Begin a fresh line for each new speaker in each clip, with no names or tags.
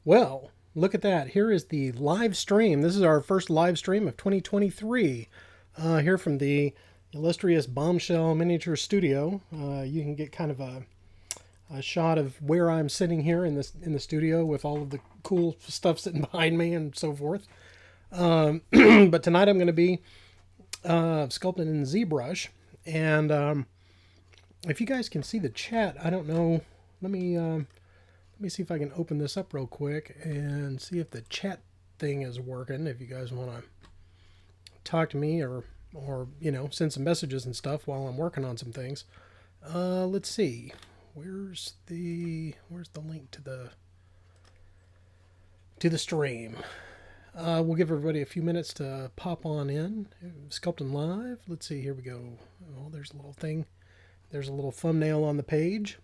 Well, look at that. Here is the live stream. This is our first live stream of 2023. Here from the illustrious Bombshell Miniature Studio. You can get kind of a shot of where I'm sitting here in the studio with all of the cool stuff sitting behind me and so forth. But tonight I'm going to be sculpting in ZBrush. And if you guys can see the chat, I don't know. Let me see if I can open this up real quick and see if the chat thing is working. If you guys want to talk to me or send some messages and stuff while I'm working on some things. Let's see. Where's the link to the stream? We'll give everybody a few minutes to pop on in. Sculptin live. Let's see. Here we go. Oh, there's a little thing. There's a little thumbnail on the page.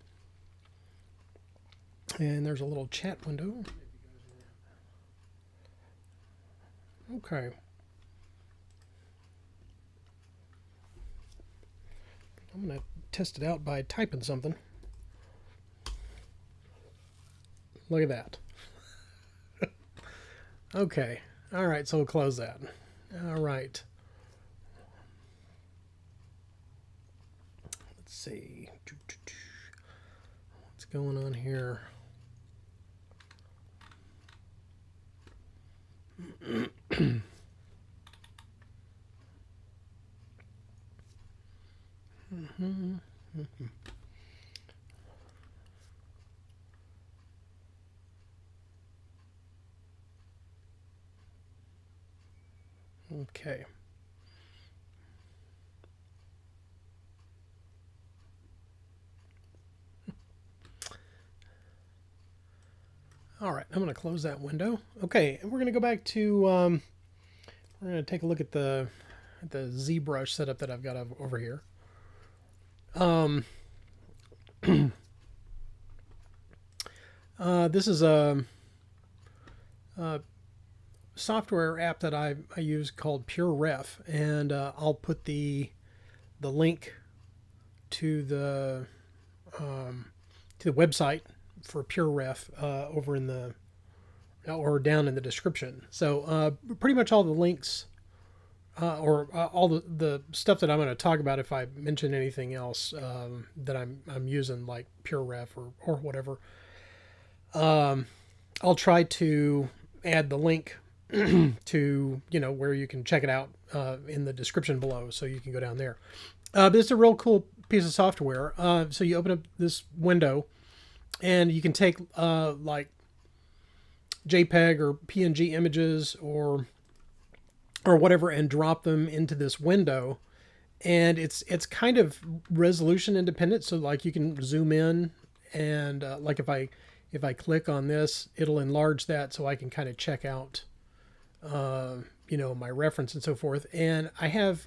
And there's a little chat window. Okay. I'm going to test it out by typing something. Look at that. Okay. All right, so we'll close that. All right. Let's see. What's going on here? Okay. All right, I'm going to close that window. Okay, and we're going to go back to, we're going to take a look at the ZBrush setup that I've got over here. This is a software app that I use called PureRef, and I'll put the link to the website for PureRef over in the or down in the description. So pretty much all the links all the stuff that I'm going to talk about, if I mention anything else that I'm using, like PureRef or whatever, I'll try to add the link to where you can check it out in the description below, so you can go down there. But it's a real cool piece of software. So you open up this window, and you can take like JPEG or PNG images or whatever and drop them into this window, and it's kind of resolution independent. So like you can zoom in, and like if I click on this, it'll enlarge that so I can kind of check out my reference and so forth. And I have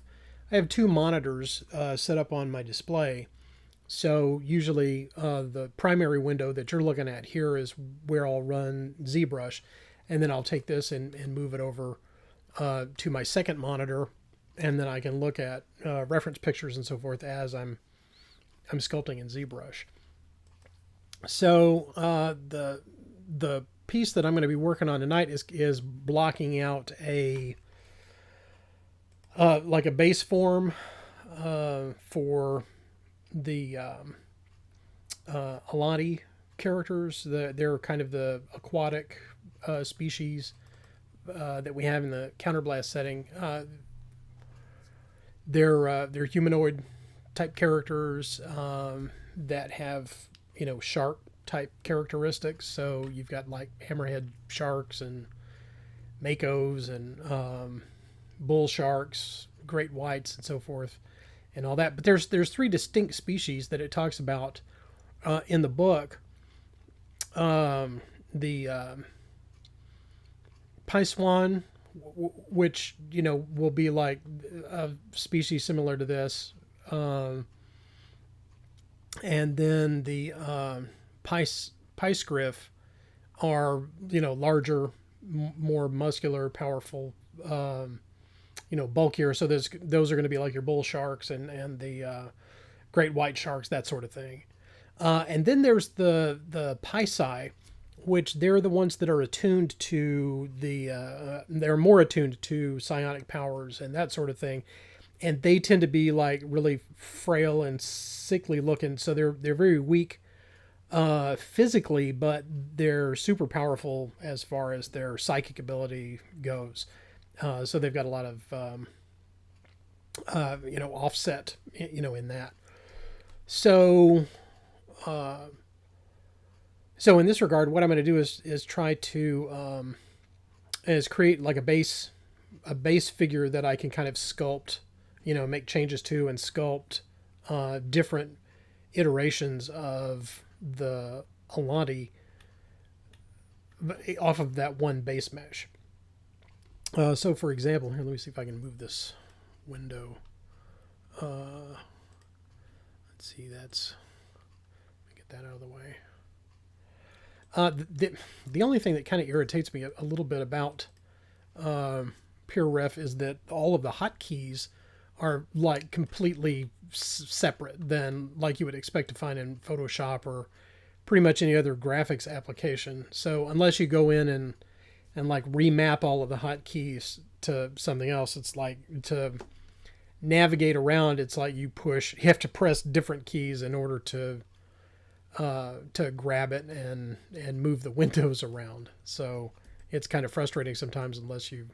two monitors set up on my display. So usually the primary window that you're looking at here is where I'll run ZBrush, and then I'll take this and move it over to my second monitor, and then I can look at reference pictures and so forth as I'm sculpting in ZBrush. So the piece that I'm going to be working on tonight is blocking out a like a base form for the Alanti characters. They're kind of the aquatic species that we have in the Counterblast setting. They're humanoid type characters that have shark type characteristics. So you've got like hammerhead sharks and makos and bull sharks, great whites, and so forth, and all that. But there's three distinct species that it talks about in the book. The Piswan, which will be like a species similar to this, and then the Pisegriff are larger, more muscular, powerful, bulkier. So those are going to be like your bull sharks and the great white sharks, that sort of thing. And then there's the Pisci, which they're the ones that are attuned to they're more attuned to psionic powers and that sort of thing. And they tend to be like really frail and sickly looking. So they're very weak physically, but they're super powerful as far as their psychic ability goes. So they've got a lot of, offset, in that. So, so in this regard, what I'm going to do is try to, is create like a base figure that I can kind of sculpt, make changes to and sculpt, different iterations of the Alanti off of that one base mesh. So for example, here, let me see if I can move this window. Let's see, let me get that out of the way. The only thing that kind of irritates me a little bit about Pure Ref is that all of the hotkeys are like completely separate than like you would expect to find in Photoshop or pretty much any other graphics application. So unless you go in and like remap all of the hotkeys to something else, it's like to navigate around, it's like you have to press different keys in order to grab it and move the windows around. So it's kind of frustrating sometimes unless you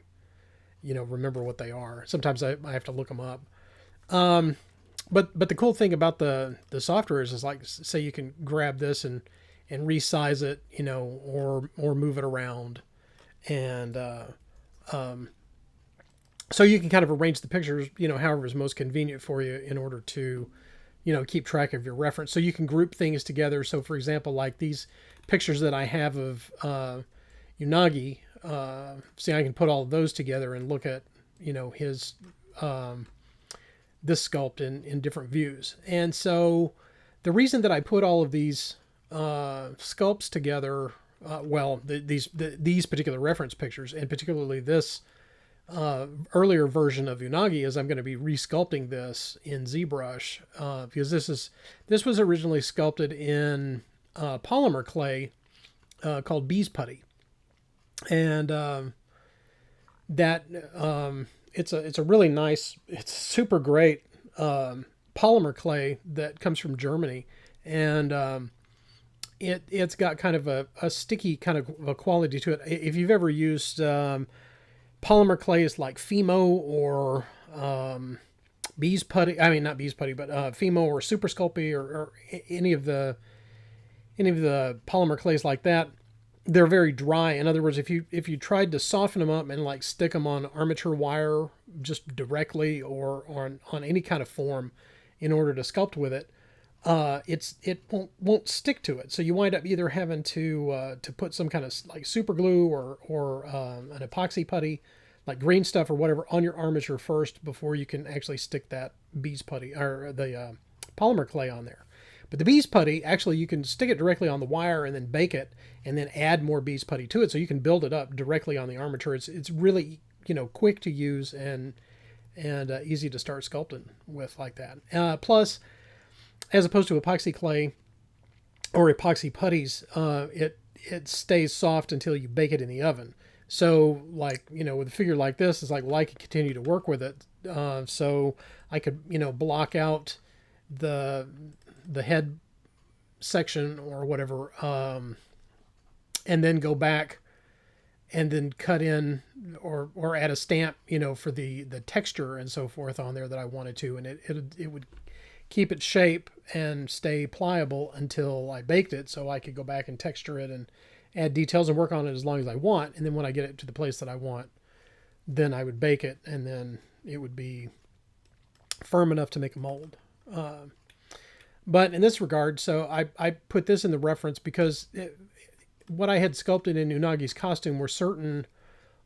remember what they are. Sometimes I have to look them up. But the cool thing about the software is like, say you can grab this and resize it, or move it around. And, so you can kind of arrange the pictures, however is most convenient for you in order to, keep track of your reference. So you can group things together. So for example, like these pictures that I have of, Unagi, see, I can put all of those together and look at, his, this sculpt in different views. And so the reason that I put all of these, sculpts together, these particular reference pictures, and particularly this, earlier version of Unagi, is I'm going to be resculpting this in ZBrush, because this was originally sculpted in, polymer clay, called Bees Putty. And it's a really nice, it's super great polymer clay that comes from Germany, and it's got kind of a sticky kind of a quality to it. If you've ever used polymer clays like Fimo or Bees Putty, I mean not Bees Putty, but Fimo or Super Sculpey or any of the polymer clays like that, they're very dry. In other words, if you tried to soften them up and like stick them on armature wire just directly or on any kind of form in order to sculpt with it, it won't stick to it. So you wind up either having to put some kind of like super glue or an epoxy putty, like green stuff or whatever, on your armature first before you can actually stick that Bees Putty or the polymer clay on there. But the Bees Putty, actually, you can stick it directly on the wire and then bake it and then add more Bees Putty to it, so you can build it up directly on the armature. It's really, quick to use and easy to start sculpting with like that. Plus, as opposed to epoxy clay or epoxy putties, it stays soft until you bake it in the oven. So, like, with a figure like this, it's like, well, I could continue to work with it. So I could, block out the head section or whatever, and then go back and then cut in or add a stamp, for the texture and so forth on there that I wanted to, and it would keep its shape and stay pliable until I baked it, so I could go back and texture it and add details and work on it as long as I want. And then when I get it to the place that I want, then I would bake it, and then it would be firm enough to make a mold. But in this regard, so I put this in the reference because what I had sculpted in Unagi's costume were certain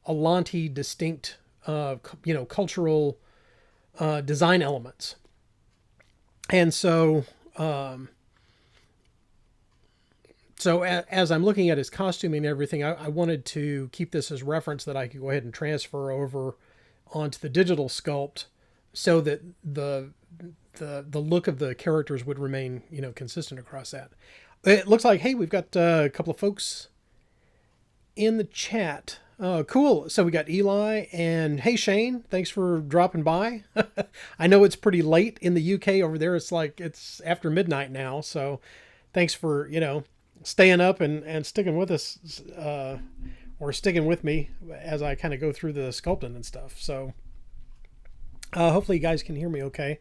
Alanti distinct, cultural design elements. And so, as I'm looking at his costuming and everything, I wanted to keep this as reference that I could go ahead and transfer over onto the digital sculpt so that the look of the characters would remain, consistent across that. It looks like, hey, we've got a couple of folks in the chat. Cool. So we got Eli and hey Shane, thanks for dropping by. I know it's pretty late in the UK over there. It's like it's after midnight now. So thanks for, staying up and sticking with us, or sticking with me as I kind of go through the sculpting and stuff. So hopefully you guys can hear me okay.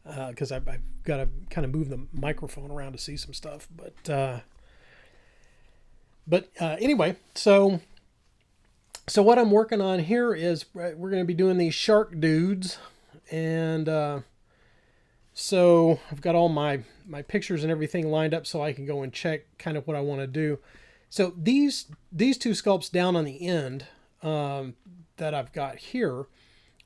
Because I've got to kind of move the microphone around to see some stuff. But anyway, so what I'm working on here is we're going to be doing these shark dudes. And so I've got all my pictures and everything lined up so I can go and check kind of what I want to do. So these two sculpts down on the end that I've got here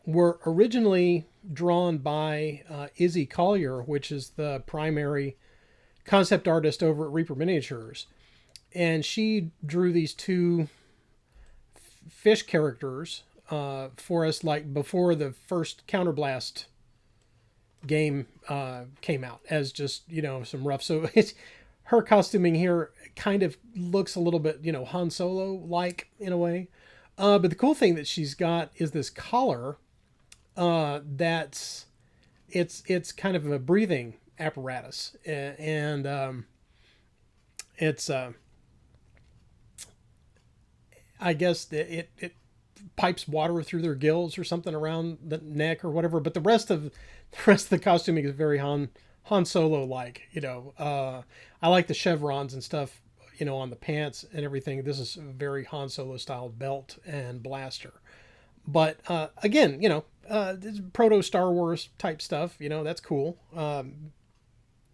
were originally drawn by Izzy Collier, which is the primary concept artist over at Reaper Miniatures. And she drew these two fish characters for us, like before the first Counterblast game came out, as just, some rough. So it's her costuming here kind of looks a little bit, Han Solo-like in a way. But the cool thing that she's got is this collar that's it's kind of a breathing apparatus, and it's I guess it pipes water through their gills or something around the neck or whatever. But the rest of the costuming is very Han Solo like. I like the chevrons and stuff, on the pants and everything. This is a very Han Solo style belt and blaster. But again, this proto Star Wars type stuff. That's cool.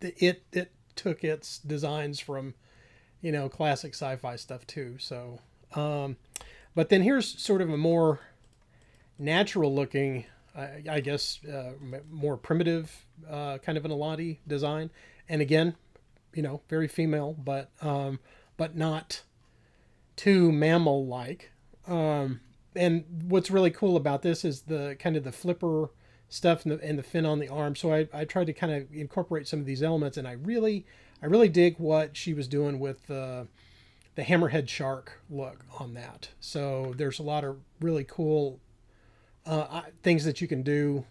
It took its designs from, classic sci-fi stuff too. So, but then here's sort of a more natural looking, I guess, more primitive kind of an Alanti design. And again, very female, but not too mammal like. And what's really cool about this is the kind of the flipper stuff and the fin on the arm. So I tried to kind of incorporate some of these elements, and I really dig what she was doing with the hammerhead shark look on that. So there's a lot of really cool things that you can do,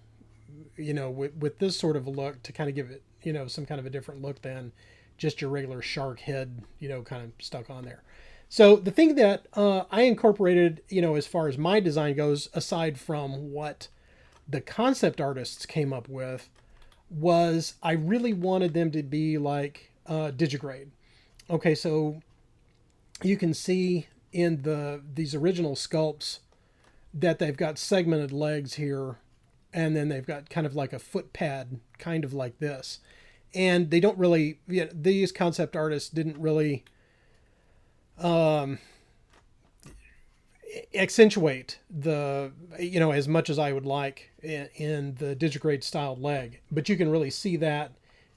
with this sort of a look to kind of give it, some kind of a different look than just your regular shark head, kind of stuck on there. So the thing that I incorporated, as far as my design goes, aside from what the concept artists came up with, was I really wanted them to be like digigrade. Okay, so you can see in these original sculpts that they've got segmented legs here, and then they've got kind of like a foot pad, kind of like this. And they don't really, these concept artists didn't really accentuate the, as much as I would like in the digigrade styled leg. But you can really see that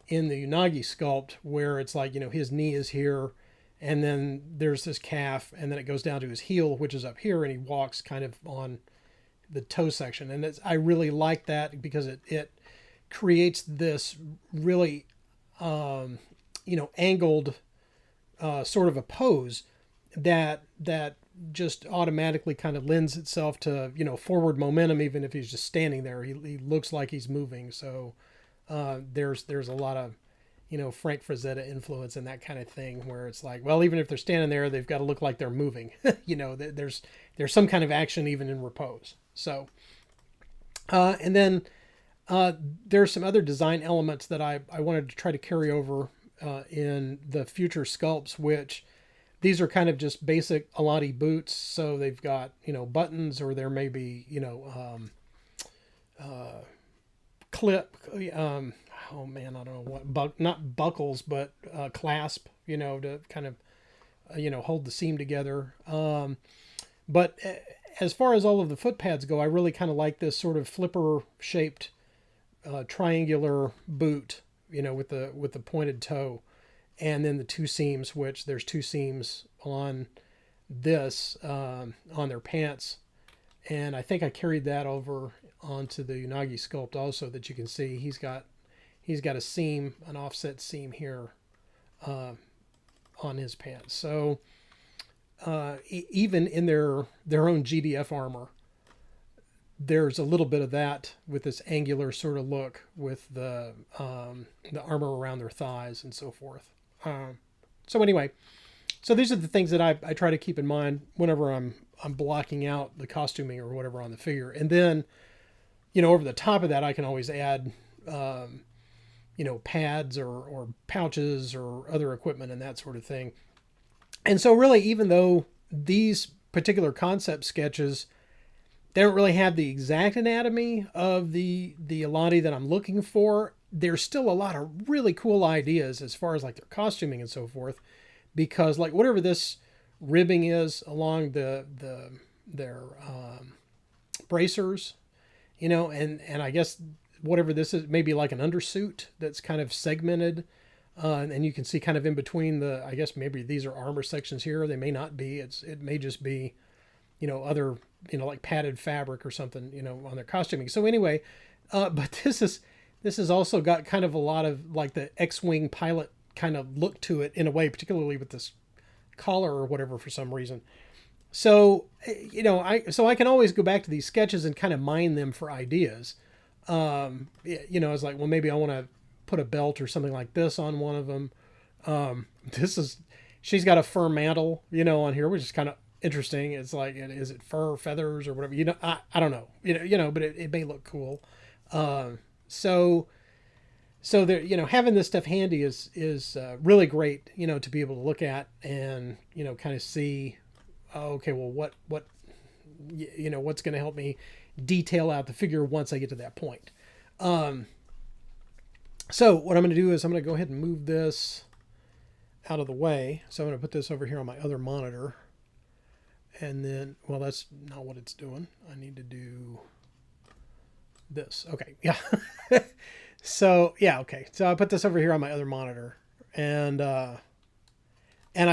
in the Unagi sculpt, where it's like, his knee is here, and then there's this calf, and then it goes down to his heel, which is up here, and he walks kind of on the toe section. And I really like that because it creates this really, angled sort of a pose that just automatically kind of lends itself to, forward momentum, even if he's just standing there. He looks like he's moving. So there's a lot of, Frank Frazetta influence and that kind of thing, where it's like, well, even if they're standing there, they've got to look like they're moving. There's some kind of action even in repose. So, and then there's some other design elements that I wanted to try to carry over in the future sculpts, which these are kind of just basic Alanti boots. So they've got, buttons, or there may be, clip, oh man, I don't know what, not buckles, but clasp, to kind of, hold the seam together. But as far as all of the foot pads go, I really kind of like this sort of flipper shaped triangular boot, with the pointed toe, and then the two seams, which there's two seams on this, on their pants. And I think I carried that over onto the Unagi sculpt also, that you can see he's got a seam, an offset seam here on his pants. So even in their own GDF armor, there's a little bit of that with this angular sort of look with the armor around their thighs and so forth. So anyway, so these are the things that I try to keep in mind whenever I'm blocking out the costuming or whatever on the figure. And then, over the top of that, I can always add, pads or pouches or other equipment and that sort of thing. And so really, even though these particular concept sketches, they don't really have the exact anatomy of the Alanti that I'm looking for, there's still a lot of really cool ideas as far as like their costuming and so forth, because like whatever this ribbing is along their bracers, and I guess whatever this is, maybe like an undersuit that's kind of segmented, and you can see kind of in between I guess maybe these are armor sections here. They may not be. It may just be, other, like padded fabric or something, on their costuming. So anyway, but this is also got kind of a lot of like the X-Wing pilot kind of look to it in a way, particularly with this collar or whatever for some reason. So, I can always go back to these sketches and kind of mine them for ideas. It's like, well, maybe I want to put a belt or something like this on one of them. She's got a fur mantle, on here, which is kind of interesting. It's like, is it fur, feathers, or whatever? I don't know. But it may look cool. So there, having this stuff handy is really great, to be able to look at and kind of see, okay, well, what what's going to help me detail out the figure once I get to that point. So what I'm going to do is I'm going to go ahead and move this out of the way. So I'm going to put this over here on my other monitor. And then, well, that's not what it's doing. I need to do this. Okay. Yeah. So, yeah. Okay. So I put this over here on my other monitor, and I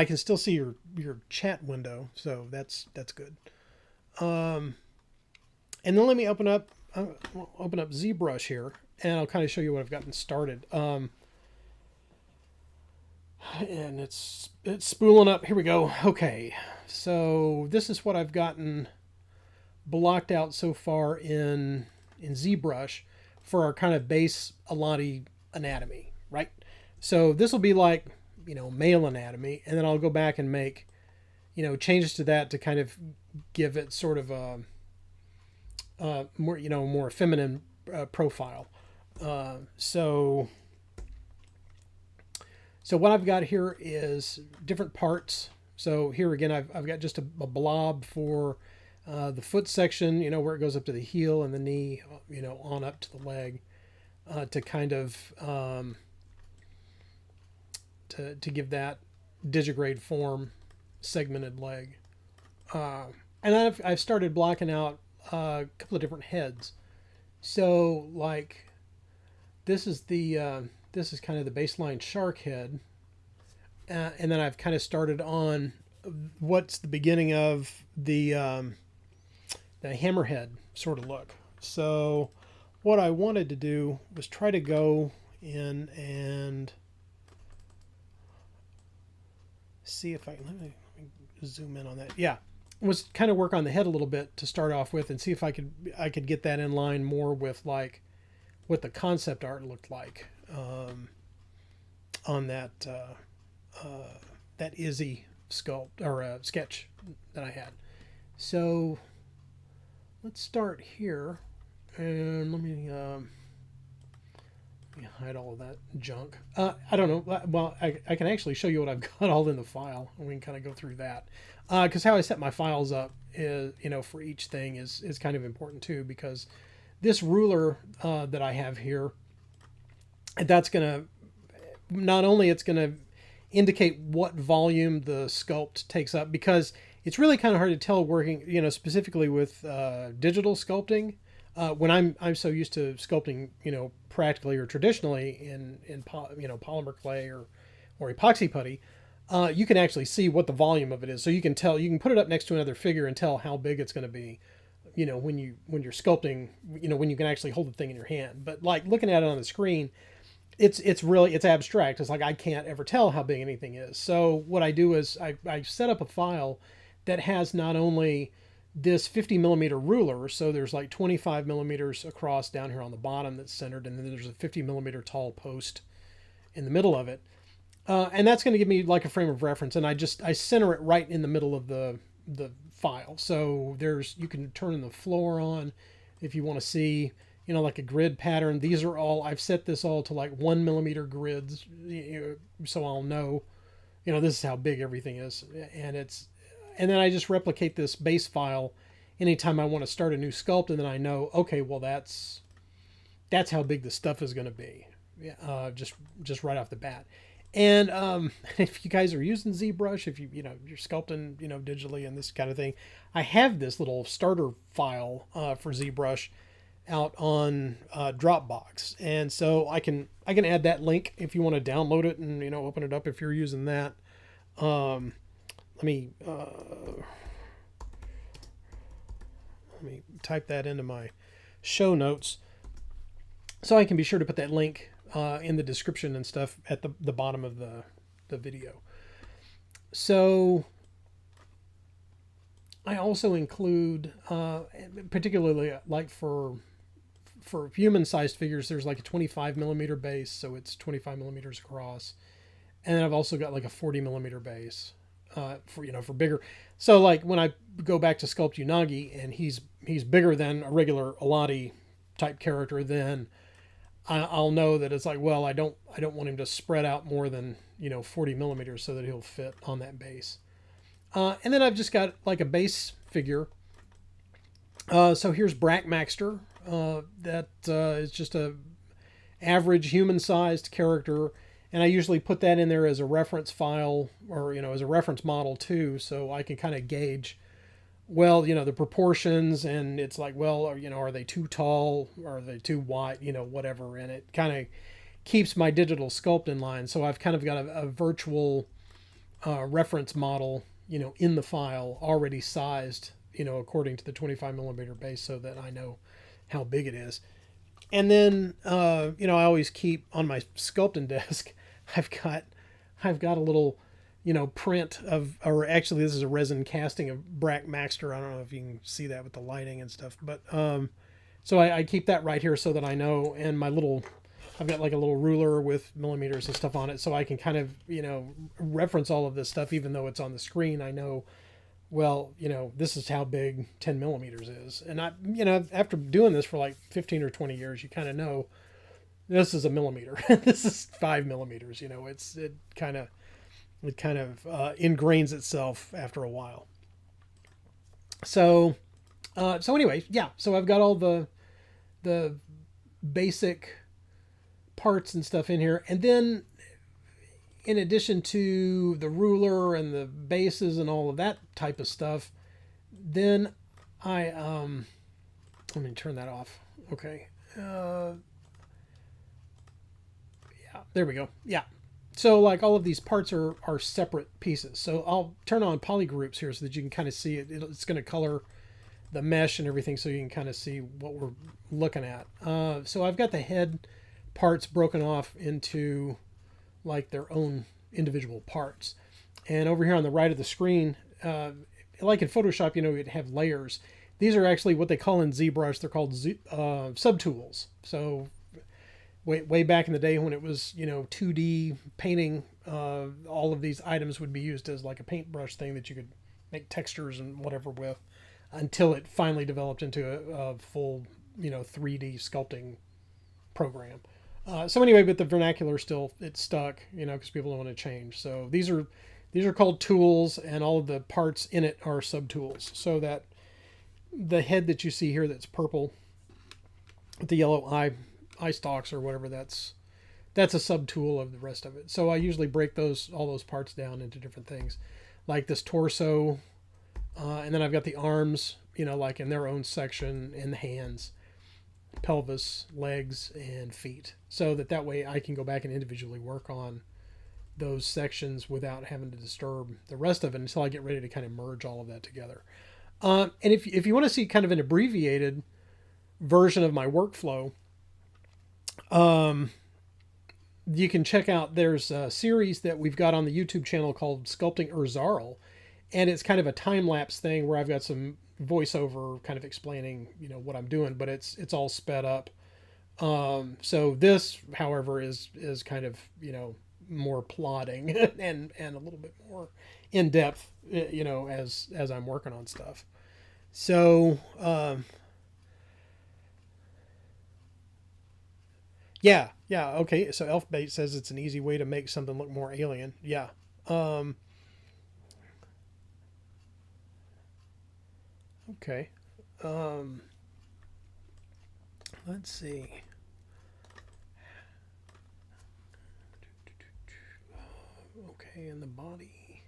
can still see your chat window. So that's good. And then let me open up ZBrush here, and I'll kind of show you what I've gotten started. And it's spooling up. Here we go. Okay. So this is what I've gotten blocked out so far in ZBrush for our kind of base Alanti anatomy, right? So this will be like, male anatomy, and then I'll go back and make, changes to that to kind of give it sort of a more feminine profile. So what I've got here is different parts. So here again, I've got just a blob for the foot section, where it goes up to the heel and the knee, on up to the leg, to kind of to give that digigrade form, segmented leg. And I've started blocking out a couple of different heads. So like this is kind of the baseline shark head. And then I've kind of started on what's the beginning of the hammerhead sort of look. So what I wanted to do was try to go in and see if let me zoom in on that. Yeah, was kind of work on the head a little bit to start off with and see if I could get that in line more with like what the concept art looked like on that Izzy sculpt or sketch that I had. So let's start here, and let me hide all of that junk. I don't know. Well, I can actually show you what I've got all in the file, and we can kind of go through that. Because how I set my files up is, for each thing is kind of important too, because this ruler that I have here, that's going to, not only it's going to indicate what volume the sculpt takes up, because it's really kind of hard to tell working, specifically with digital sculpting. When I'm so used to sculpting, practically or traditionally in polymer clay or epoxy putty, you can actually see what the volume of it is. So you can tell, you can put it up next to another figure and tell how big it's going to be, when you're sculpting, when you can actually hold the thing in your hand. But like looking at it on the screen, it's abstract. It's like I can't ever tell how big anything is. So what I do is I set up a file that has not only this 50 millimeter ruler, so there's like 25 millimeters across down here on the bottom that's centered, and then there's a 50 millimeter tall post in the middle of it. And that's going to give me like a frame of reference, and I center it right in the middle of the file. So you can turn the floor on if you want to see, like a grid pattern. These are all, I've set this all to like 1 millimeter grids, so I'll know, this is how big everything is. And then I just replicate this base file anytime I want to start a new sculpt, and then I know, okay, well that's how big the stuff is going to be, just right off the bat. And if you guys are using ZBrush, if you're sculpting digitally and this kind of thing, I have this little starter file for ZBrush out on Dropbox, and so I can add that link if you want to download it and open it up if you're using that. Let me type that into my show notes so I can be sure to put that link in the description and stuff at the bottom of the video. So I also include, particularly like for human-sized figures, there's like a 25 millimeter base, so it's 25 millimeters across, and then I've also got like a 40 millimeter base for bigger. So like when I go back to sculpt Unagi and he's bigger than a regular Alanti type character, then I'll know that it's like, well, I don't want him to spread out more than 40 millimeters so that he'll fit on that base. And then I've just got like a base figure. So here's Brackmaxter. That is just a average human-sized character, and I usually put that in there as a reference file or as a reference model too, so I can kind of gauge, well, the proportions, and it's like, well, are they too tall? Are they too wide? Whatever, and it kind of keeps my digital sculpt in line. So I've kind of got a virtual reference model, in the file already sized, according to the 25 millimeter base, so that I know how big it is. And then, I always keep on my sculpting desk, I've got a little, print of, or actually this is a resin casting of Brackmaxter. I don't know if you can see that with the lighting and stuff, but, so I keep that right here so that I know, and I've got like a little ruler with millimeters and stuff on it, so I can kind of, reference all of this stuff, even though it's on the screen. I know, well, this is how big 10 millimeters is. And after doing this for like 15 or 20 years, you kind of know this is a millimeter. This is 5 millimeters. It kind of ingrains itself after a while. So anyway, yeah. So I've got all the basic parts and stuff in here, and then in addition to the ruler and the bases and all of that type of stuff, then I let me turn that off. Okay. Yeah, there we go. Yeah. So like all of these parts are separate pieces. So I'll turn on polygroups here so that you can kind of see it. It's going to color the mesh and everything so you can kind of see what we're looking at. So I've got the head parts broken off into like their own individual parts. And over here on the right of the screen, like in Photoshop, you'd have layers. These are actually what they call in ZBrush, they're called subtools. So way back in the day when it was, 2D painting, all of these items would be used as like a paintbrush thing that you could make textures and whatever with, until it finally developed into a full, 3D sculpting program. So anyway, but the vernacular still, it's stuck, because people don't want to change. So these are called tools, and all of the parts in it are subtools. So that the head that you see here that's purple with the yellow eye stalks or whatever, that's a subtool of the rest of it. So I usually break all those parts down into different things, like this torso, and then I've got the arms, like in their own section, and the hands, pelvis, legs, and feet, so that way I can go back and individually work on those sections without having to disturb the rest of it until I get ready to kind of merge all of that together. And if you want to see kind of an abbreviated version of my workflow, you can check out, there's a series that we've got on the YouTube channel called Sculpting Urzarl, And it's kind of a time-lapse thing where I've got some voiceover kind of explaining, you know, what I'm doing, but it's all sped up. So this, however, is kind of, you know, more plodding and a little bit more in depth, you know, as I'm working on stuff. So yeah, yeah, okay. So Elfbait says it's an easy way to make something look more alien. Yeah. Um, okay. Um, let's see. Okay, in the body.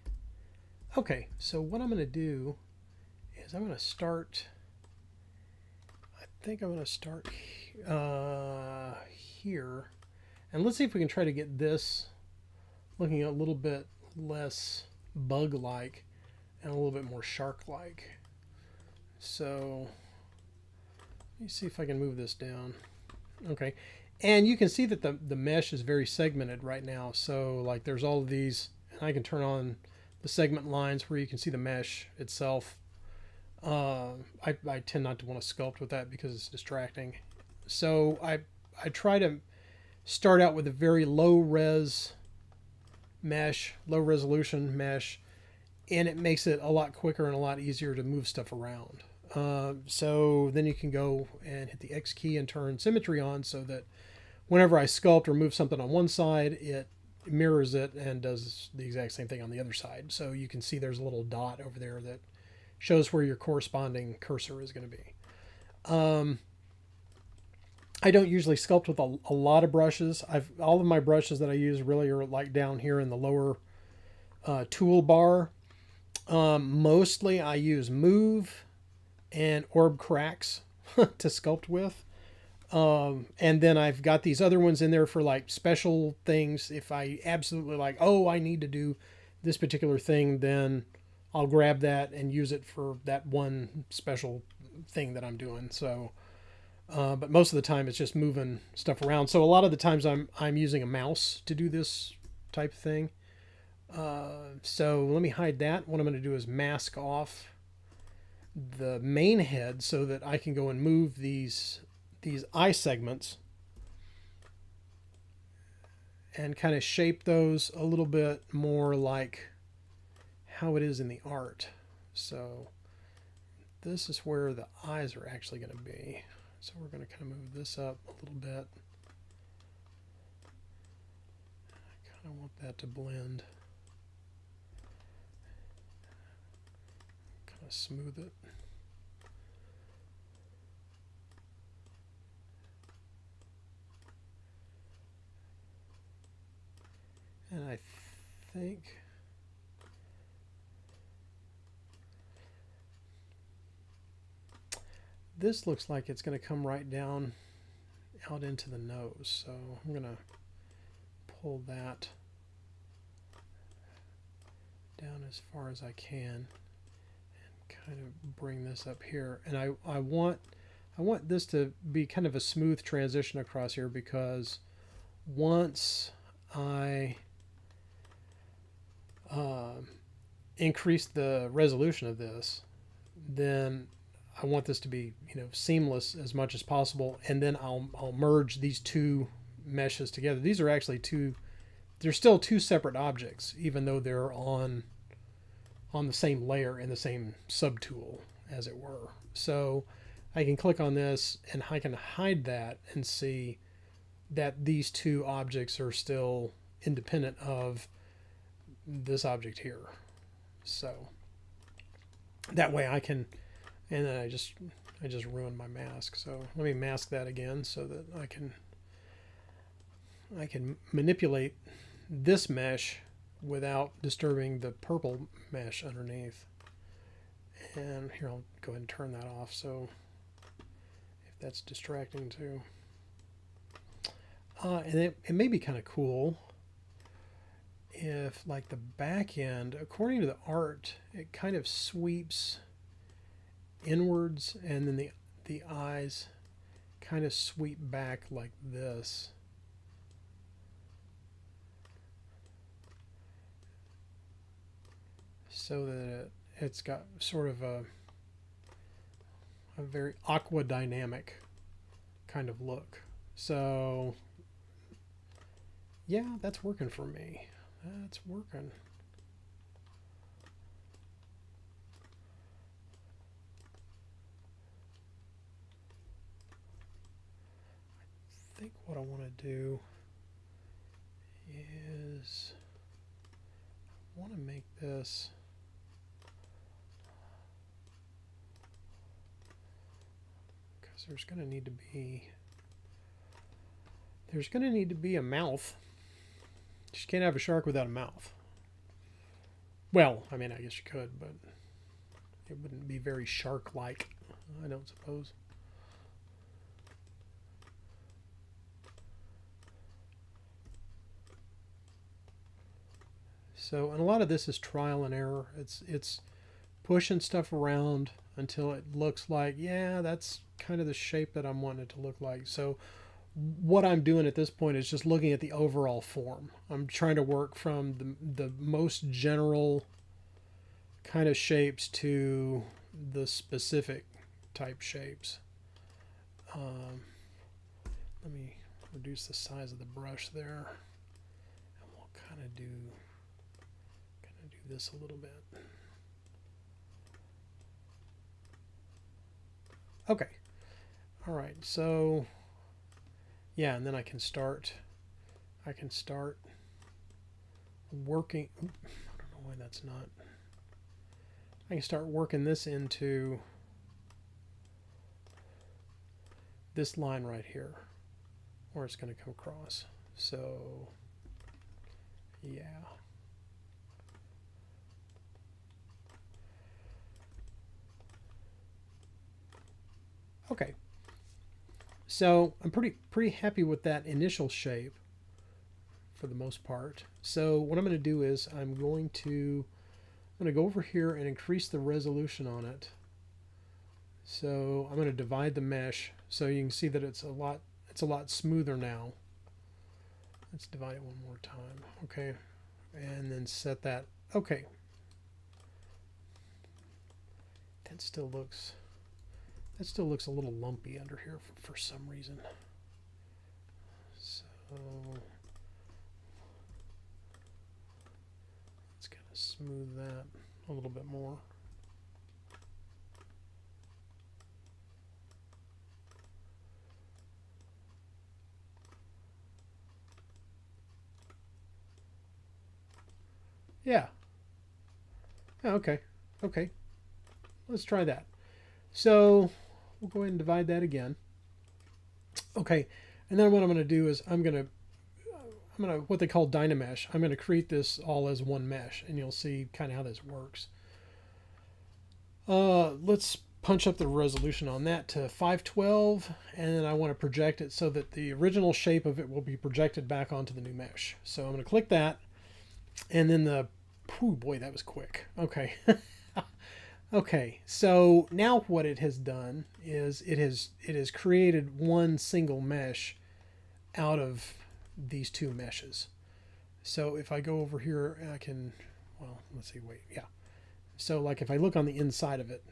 Okay, so what I'm going to do is I'm going to start. I think I'm going to start here, and let's see if we can try to get this looking a little bit less bug-like and a little bit more shark-like. So let me see if I can move this down. Okay, and you can see that the mesh is very segmented right now. So like there's all of these, and I can turn on the segment lines where you can see the mesh itself. I tend not to want to sculpt with that because it's distracting. So I try to start out with a very low res mesh, low resolution mesh, and it makes it a lot quicker and a lot easier to move stuff around. So then you can go and hit the X key and turn symmetry on so that whenever I sculpt or move something on one side, it mirrors it and does the exact same thing on the other side. So you can see there's a little dot over there that shows where your corresponding cursor is going to be. I don't usually sculpt with a lot of brushes. All of my brushes that I use really are like down here in the lower toolbar. Mostly I use Move and Orb Cracks to sculpt with. And then I've got these other ones in there for like special things. If I absolutely like, oh, I need to do this particular thing, then I'll grab that and use it for that one special thing that I'm doing. So, but most of the time it's just moving stuff around. So a lot of the times I'm using a mouse to do this type of thing. So let me hide that. What I'm going to do is mask off the main head so that I can go and move these eye segments and kind of shape those a little bit more like how it is in the art. So this is where the eyes are actually going to be. So we're going to kind of move this up a little bit. I kind of want that to blend. Kind of smooth it. And I think this looks like it's going to come right down out into the nose. So I'm going to pull that down as far as I can and kind of bring this up here. And I want this to be kind of a smooth transition across here, because once I increase the resolution of this, then I want this to be, you know, seamless as much as possible, and then I'll merge these two meshes together. These are actually they're still two separate objects, even though they're on the same layer in the same subtool, as it were. So I can click on this and I can hide that and see that these two objects are still independent of this object here. So that way I can, and then I just ruined my mask. So let me mask that again so that I can manipulate this mesh without disturbing the purple mesh underneath. And here, I'll go ahead and turn that off, so if that's distracting too. And it may be kind of cool if, like, the back end, according to the art, it kind of sweeps inwards, and then the eyes kind of sweep back like this. so that it's got sort of a very aqua dynamic kind of look. So yeah, that's working for me. That's working. I think what I want to do is I want to make this because there's going to need to be a mouth. You just can't have a shark without a mouth. Well, I mean, I guess you could, but it wouldn't be very shark-like, I don't suppose. So, and a lot of this is trial and error. It's pushing stuff around until it looks like, yeah, that's kind of the shape that I'm wanting it to look like. So what I'm doing at this point is just looking at the overall form. I'm trying to work from the most general kind of shapes to the specific type shapes. Let me reduce the size of the brush there, and we'll kind of do this a little bit. Okay. All right. So yeah, and then I can start working. I don't know why that's not. I can start working this into this line right here where it's going to come across. So yeah. Okay. So I'm pretty happy with that initial shape for the most part. So what I'm going to do is I'm going to go over here and increase the resolution on it. So I'm going to divide the mesh so you can see that it's a lot smoother now. Let's divide it one more time. Okay. And then set that. Okay. That still looks a little lumpy under here for some reason. So let's kind of smooth that a little bit more. Yeah. Okay. Okay. Let's try that. So we'll go ahead and divide that again. Okay, and then what I'm going to do is I'm going to what they call Dynamesh. I'm going to create this all as one mesh, and you'll see kind of how this works. Let's punch up the resolution on that to 512, and then I want to project it so that the original shape of it will be projected back onto the new mesh. So I'm going to click that, and then oh boy, that was quick. Okay. Okay, so now what it has done is it has created one single mesh out of these two meshes. So if I go over here, I can, well, let's see, wait, yeah. So like if I look on the inside of it,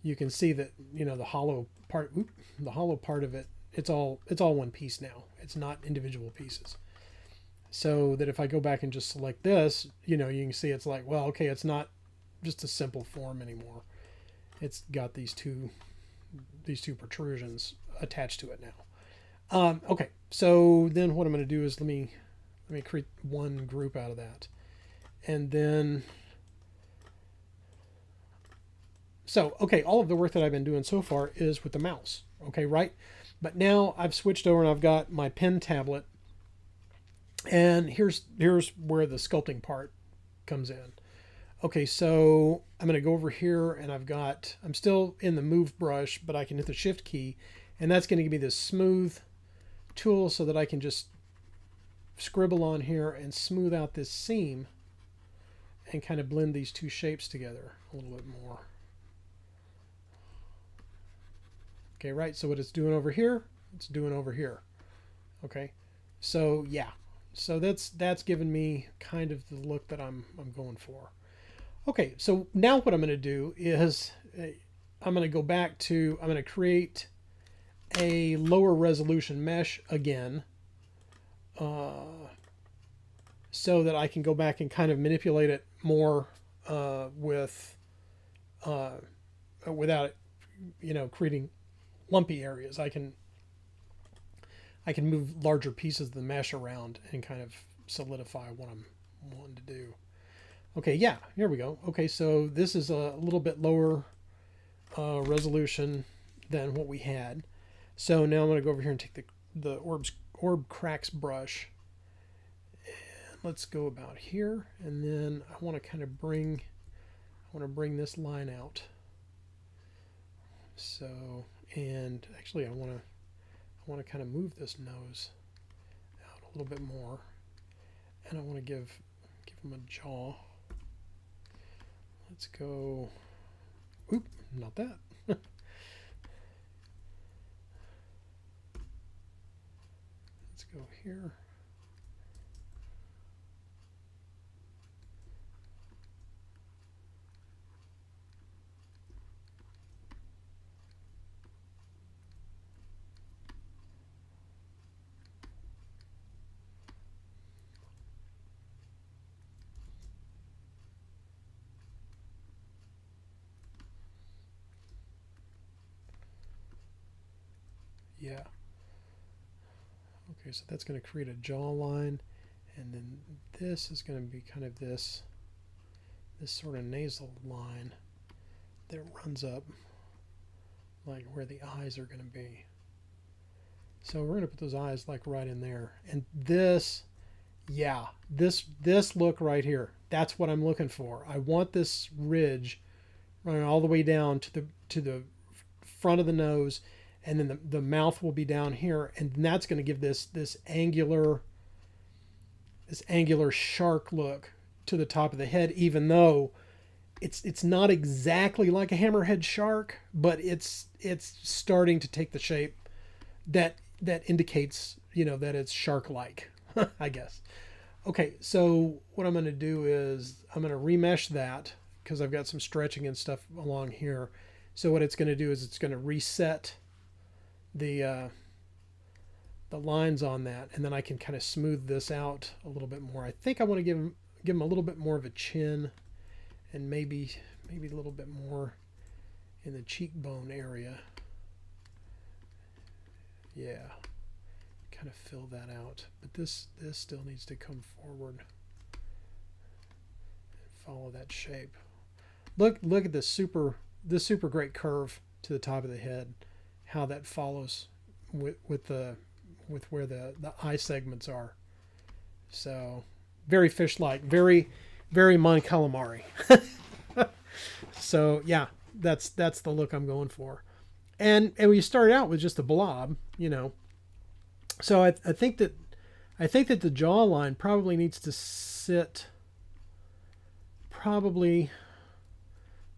you can see that, you know, the hollow part of it, it's all one piece now. It's not individual pieces. So that if I go back and just select this, you know, you can see it's like, well, okay, it's not just a simple form anymore. It's got these two protrusions attached to it now. Okay, so then what I'm going to do is let me create one group out of that, and then so okay, all of the work that I've been doing so far is with the mouse. Okay, right? But now I've switched over and I've got my pen tablet. And here's where the sculpting part comes in. Okay, so I'm going to go over here and I'm still in the move brush, but I can hit the shift key, and that's going to give me this smooth tool so that I can just scribble on here and smooth out this seam and kind of blend these two shapes together a little bit more. Okay, right, so what it's doing over here, it's doing over here. Okay, so yeah. So that's given me kind of the look that I'm going for. Okay, so now what I'm going to do is I'm going to go back to, I'm going to create a lower resolution mesh again, so that I can go back and kind of manipulate it more with without creating lumpy areas. I can move larger pieces of the mesh around and kind of solidify what I'm wanting to do. Okay, yeah, here we go. Okay, so this is a little bit lower resolution than what we had. So now I'm going to go over here and take the orb cracks brush. And let's go about here, and then I want to kind of bring this line out. So, and actually I want to kind of move this nose out a little bit more, and I want to give him a jaw. Let's go. Oop, not that. Let's go here. Yeah. Okay, so that's going to create a jawline, and then this is going to be kind of this sort of nasal line that runs up like where the eyes are going to be. So we're going to put those eyes like right in there. And this, yeah, this look right here, that's what I'm looking for. I want this ridge running all the way down to the front of the nose, and then the mouth will be down here, and that's going to give this angular shark look to the top of the head, even though it's not exactly like a hammerhead shark, but it's starting to take the shape that indicates, that it's shark-like, I guess. Okay, so what I'm going to do is I'm going to remesh that because I've got some stretching and stuff along here. So what it's going to do is it's going to reset the lines on that, and then I can kind of smooth this out a little bit more. I think I want to give him a little bit more of a chin, and maybe a little bit more in the cheekbone area. Yeah, kind of fill that out, but this still needs to come forward and follow that shape. Look at this super great curve to the top of the head, how that follows with where the eye segments are. So very fish-like, very Mon Calamari. So yeah, that's the look I'm going for. And we started out with just a blob, So I think that the jawline probably needs to sit probably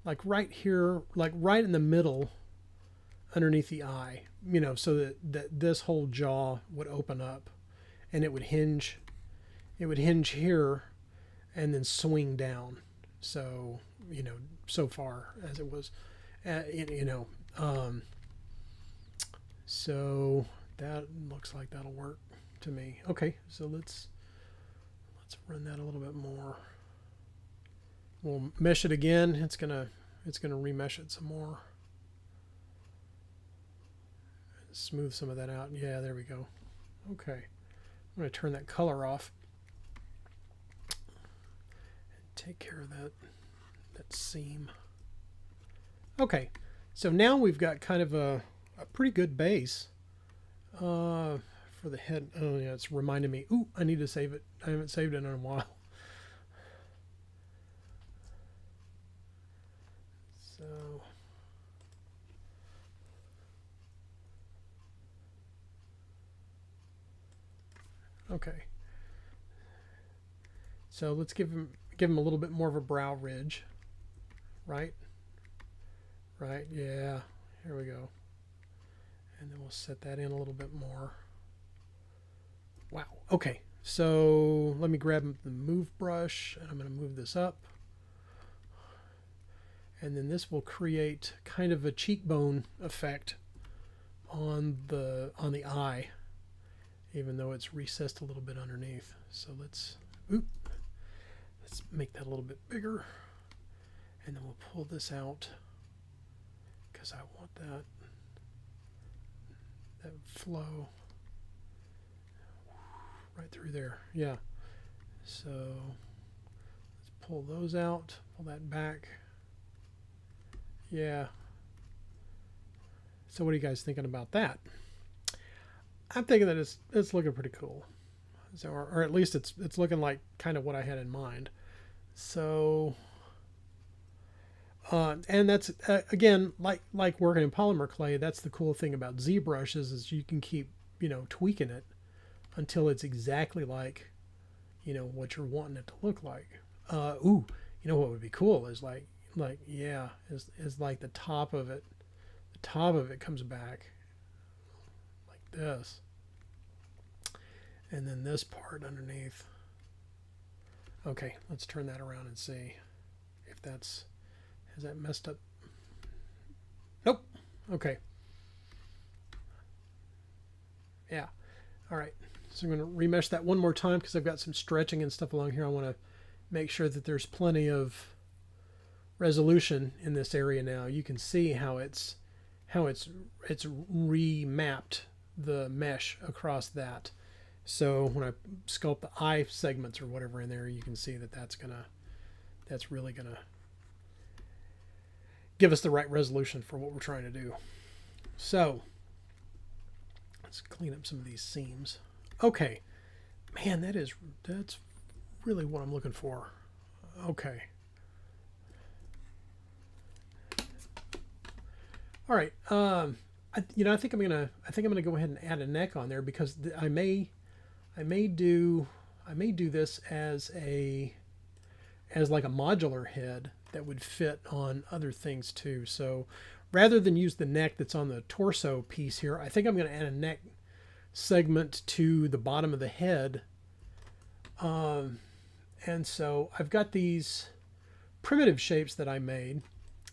like right here, like right in the middle underneath the eye, so that this whole jaw would open up and it would hinge here and then swing down. So, so far as it was, so that looks like that'll work to me. Okay, so let's run that a little bit more. We'll mesh it again. It's gonna remesh it some more. Smooth some of that out. Yeah, there we go. Okay, I'm gonna turn that color off and take care of that seam. Okay, so now we've got kind of a pretty good base for the head. Oh yeah, it's reminding me. Ooh, I need to save it. I haven't saved it in a while. So okay. So let's give him a little bit more of a brow ridge. Right? Right, yeah. Here we go. And then we'll set that in a little bit more. Wow. Okay. So let me grab the move brush, and I'm going to move this up. And then this will create kind of a cheekbone effect on the eye, even though it's recessed a little bit underneath. So let's make that a little bit bigger, and then we'll pull this out because I want that flow right through there. Yeah. So let's pull those out, pull that back. Yeah. So what are you guys thinking about that? I'm thinking that it's looking pretty cool. So, or at least it's looking like kind of what I had in mind. So, and that's again like working in polymer clay. That's the cool thing about ZBrush is you can keep tweaking it until it's exactly like what you're wanting it to look like. What would be cool is like the top of it. The top of it comes back like this, and then this part underneath. Okay, let's turn that around and see if has that messed up. Nope. Okay. Yeah. All right. So I'm going to remesh that one more time because I've got some stretching and stuff along here. I want to make sure that there's plenty of resolution in this area now. You can see how it's remapped the mesh across that. So when I sculpt the eye segments or whatever in there, you can see that that's really gonna give us the right resolution for what we're trying to do. So let's clean up some of these seams. Okay, man, that's really what I'm looking for. Okay. All right. I think I'm gonna go ahead and add a neck on there because I may do this as like a modular head that would fit on other things too. So rather than use the neck that's on the torso piece here, I think I'm going to add a neck segment to the bottom of the head. And so I've got these primitive shapes that I made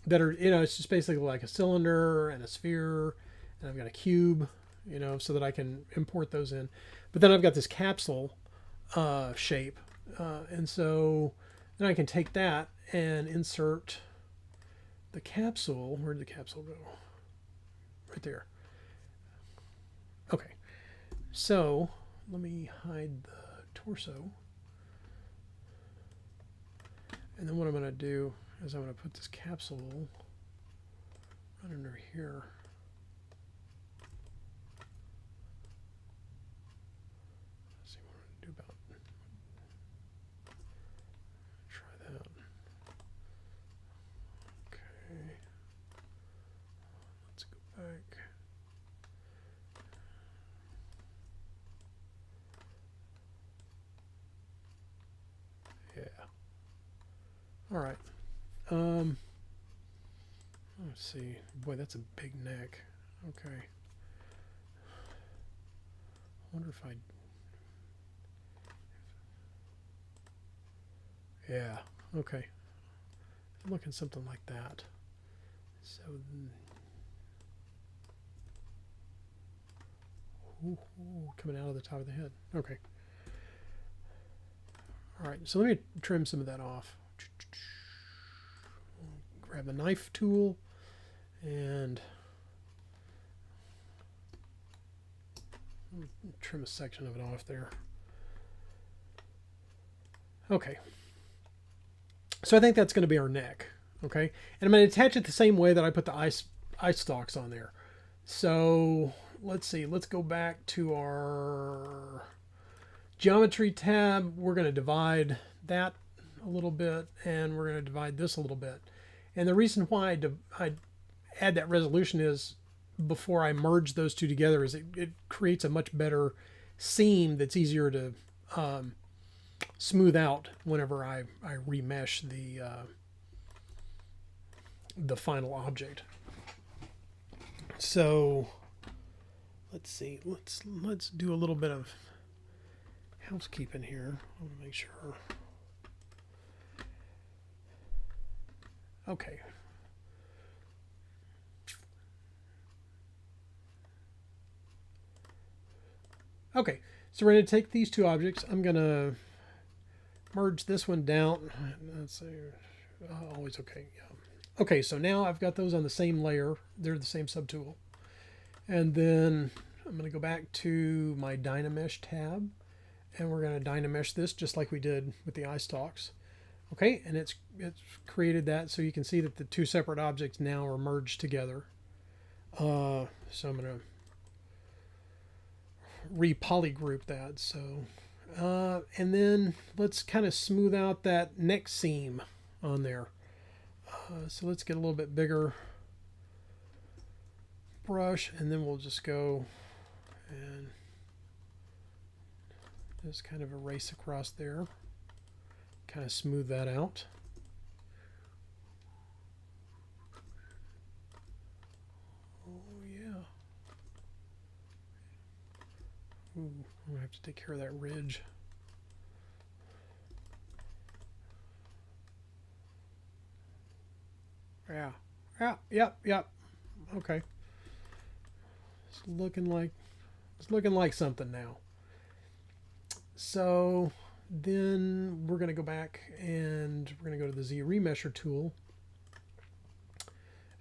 that are, it's just basically like a cylinder and a sphere, and I've got a cube, so that I can import those in. But then I've got this capsule shape, and so then I can take that and insert the capsule. Where'd the capsule go? Right there. Okay, so let me hide the torso. And then what I'm going to do is I'm going to put this capsule right under here. Let's see what I'm going to do about it. Try that. Okay. Let's go back. Yeah. All right. Let's see. Boy, that's a big neck. Okay. I wonder if yeah. Okay. I'm looking something like that. So. Coming out of the top of the head. Okay. All right. So let me trim some of that off. Grab the knife tool and trim a section of it off there. Okay. So I think that's going to be our neck. Okay. And I'm going to attach it the same way that I put the eye stalks on there. So let's see. Let's go back to our geometry tab. We're going to divide that a little bit, and we're going to divide this a little bit. And the reason why I add that resolution is before I merge those two together is it creates a much better seam that's easier to smooth out whenever I remesh the final object. So let's see, let's do a little bit of housekeeping here. I want to make sure. Okay. Okay, so we're going to take these two objects. I'm going to merge this one down. Let's see. Always okay. Yeah. Okay, so now I've got those on the same layer. They're the same subtool. And then I'm going to go back to my Dynamesh tab. And we're going to Dynamesh this just like we did with the eye stalks. Okay, and it's created that so you can see that the two separate objects now are merged together. So I'm going to re-polygroup that. So, and then let's kind of smooth out that neck seam on there. So let's get a little bit bigger brush, and then we'll just go and just kind of erase across there, kind of smooth that out. Oh yeah. Ooh, I'm gonna have to take care of that ridge. Yeah, yeah, yep, yep. Okay. It's looking like something now. So then we're going to go back and we're going to go to the Z remesher tool,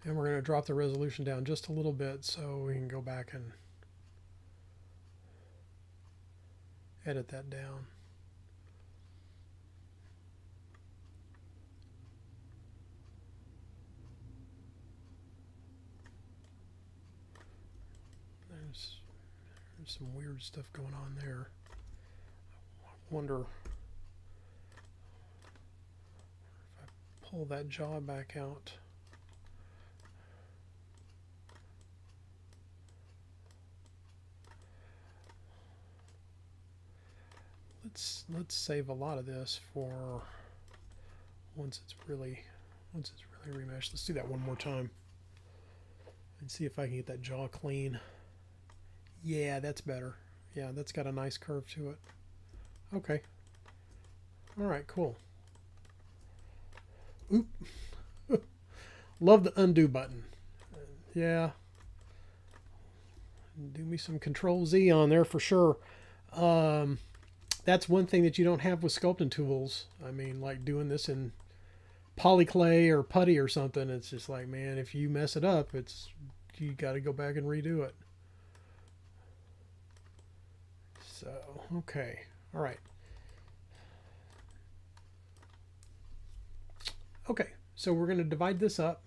and we're going to drop the resolution down just a little bit so we can go back and edit that down. There's some weird stuff going on there. I wonder if I pull that jaw back out. Let's save a lot of this for once it's really remeshed. Let's do that one more time and see if I can get that jaw clean. Yeah, that's better. Yeah, that's got a nice curve to it. Okay. All right, cool. Oop. Love the undo button. Yeah. Do me some Control Z on there for sure. That's one thing that you don't have with Sculptin tools. I mean, like doing this in polyclay or putty or something, it's just like, man, if you mess it up, you got to go back and redo it. So, okay. All right. Okay, so we're going to divide this up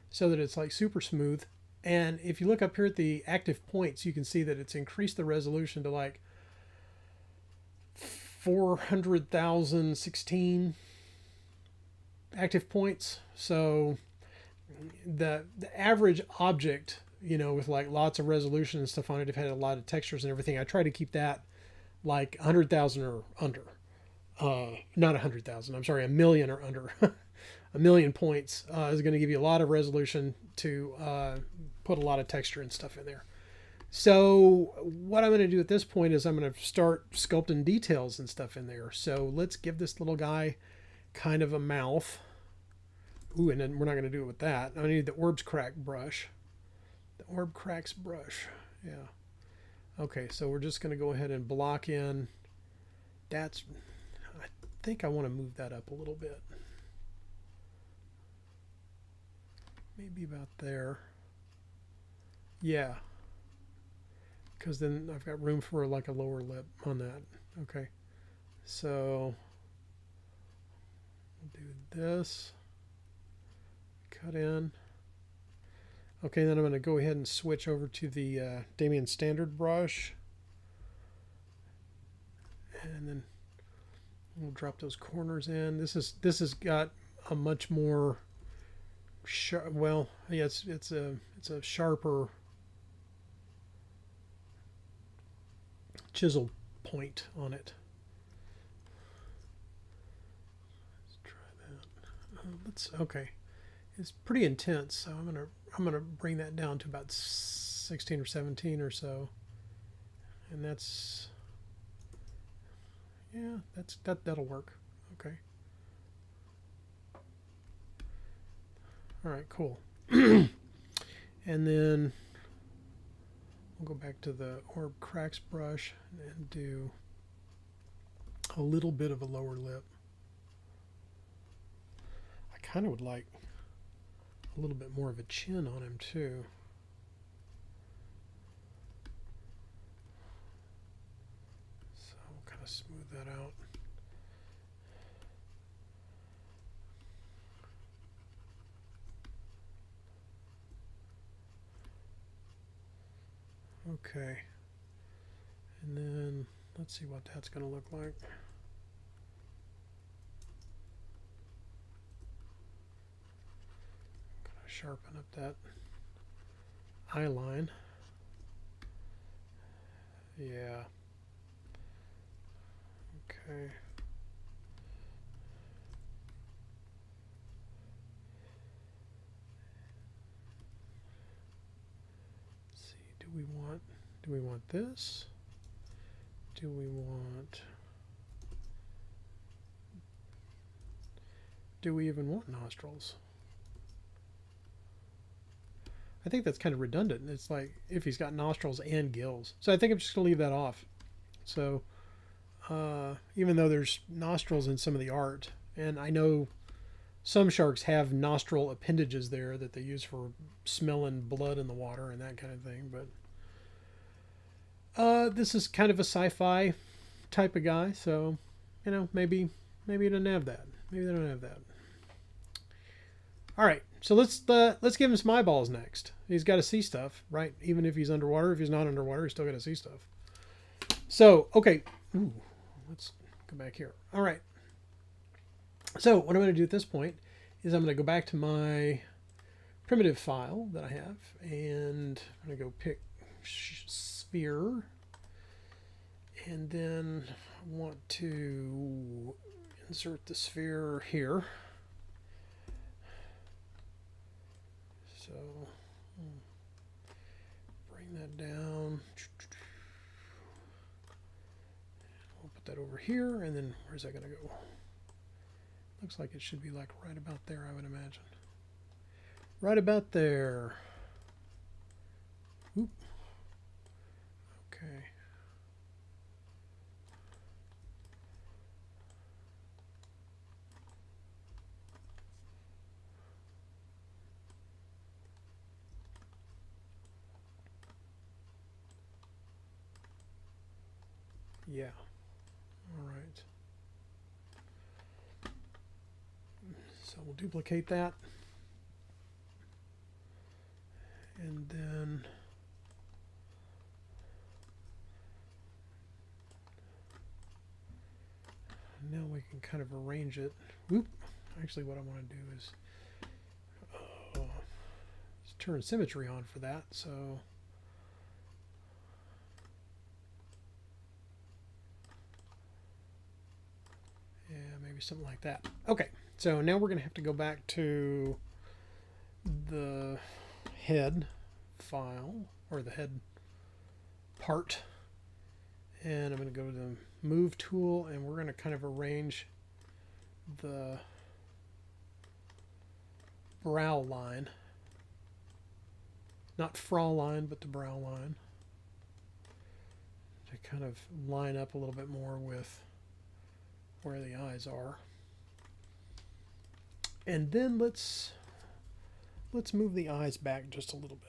so that it's like super smooth. And if you look up here at the active points, you can see that it's increased the resolution to like 400,016 active points. So the average object, you know, with like lots of resolution and stuff on it, if it had a lot of textures and everything, I try to keep that like 100,000 or under. Not 100,000, I'm sorry, 1,000,000 or under. 1,000,000 points is going to give you a lot of resolution to put a lot of texture and stuff in there. So what I'm going to do at this point is I'm going to start sculpting details and stuff in there. So let's give this little guy kind of a mouth. Ooh, and then we're not going to do it with that. I need the Orbs Crack brush. The Orb Cracks brush. Yeah. Okay, so we're just going to go ahead and block in. I think I want to move that up a little bit. Maybe about there. Yeah. Because then I've got room for like a lower lip on that. Okay. So do this. Cut in. Okay, then I'm going to go ahead and switch over to the Damien Standard brush. And then we'll drop those corners in. This has got a much more sharp, well, yeah, it's a sharper chisel point on it. Let's try that. Okay. It's pretty intense, so I'm gonna bring that down to about 16 or 17 or so, and that's Yeah, that'll work. Okay. All right, cool. And then we'll go back to the orb cracks brush and do a little bit of a lower lip. I kind of would like a little bit more of a chin on him too. So we'll kind of smooth that out. Okay. And then let's see what that's going to look like. Gonna sharpen up that eye line. Yeah. Okay. Let's see, do we want this? Do we even want nostrils? I think that's kind of redundant. It's like if he's got nostrils and gills. So I think I'm just going to leave that off. So even though there's nostrils in some of the art, and I know some sharks have nostril appendages there that they use for smelling blood in the water and that kind of thing, but this is kind of a sci-fi type of guy, so you know, maybe he doesn't have that. Maybe they don't have that. All right, so let's give him some eyeballs next. He's got to see stuff, right? Even if he's underwater, if he's not underwater, he's still got to see stuff. So okay, ooh, let's go back here. All right. So what I'm going to do at this point is I'm going to go back to my primitive file that I have, and I'm going to go pick sphere, and then I want to insert the sphere here. So bring that down. We'll put that over here, and then where's that going to go? Looks like it should be like right about there, I would imagine. Right about there. Oop. Okay. Yeah. All right. So we'll duplicate that. And then now we can kind of arrange it. Whoop. Actually, what I want to do is turn symmetry on for that. So yeah, maybe something like that. Okay, so now we're going to have to go back to the head file, or the head part, and I'm going to go to the move tool, and we're going to kind of arrange the brow line, not fraw line, but the brow line, to kind of line up a little bit more with where the eyes are. And then let's move the eyes back just a little bit.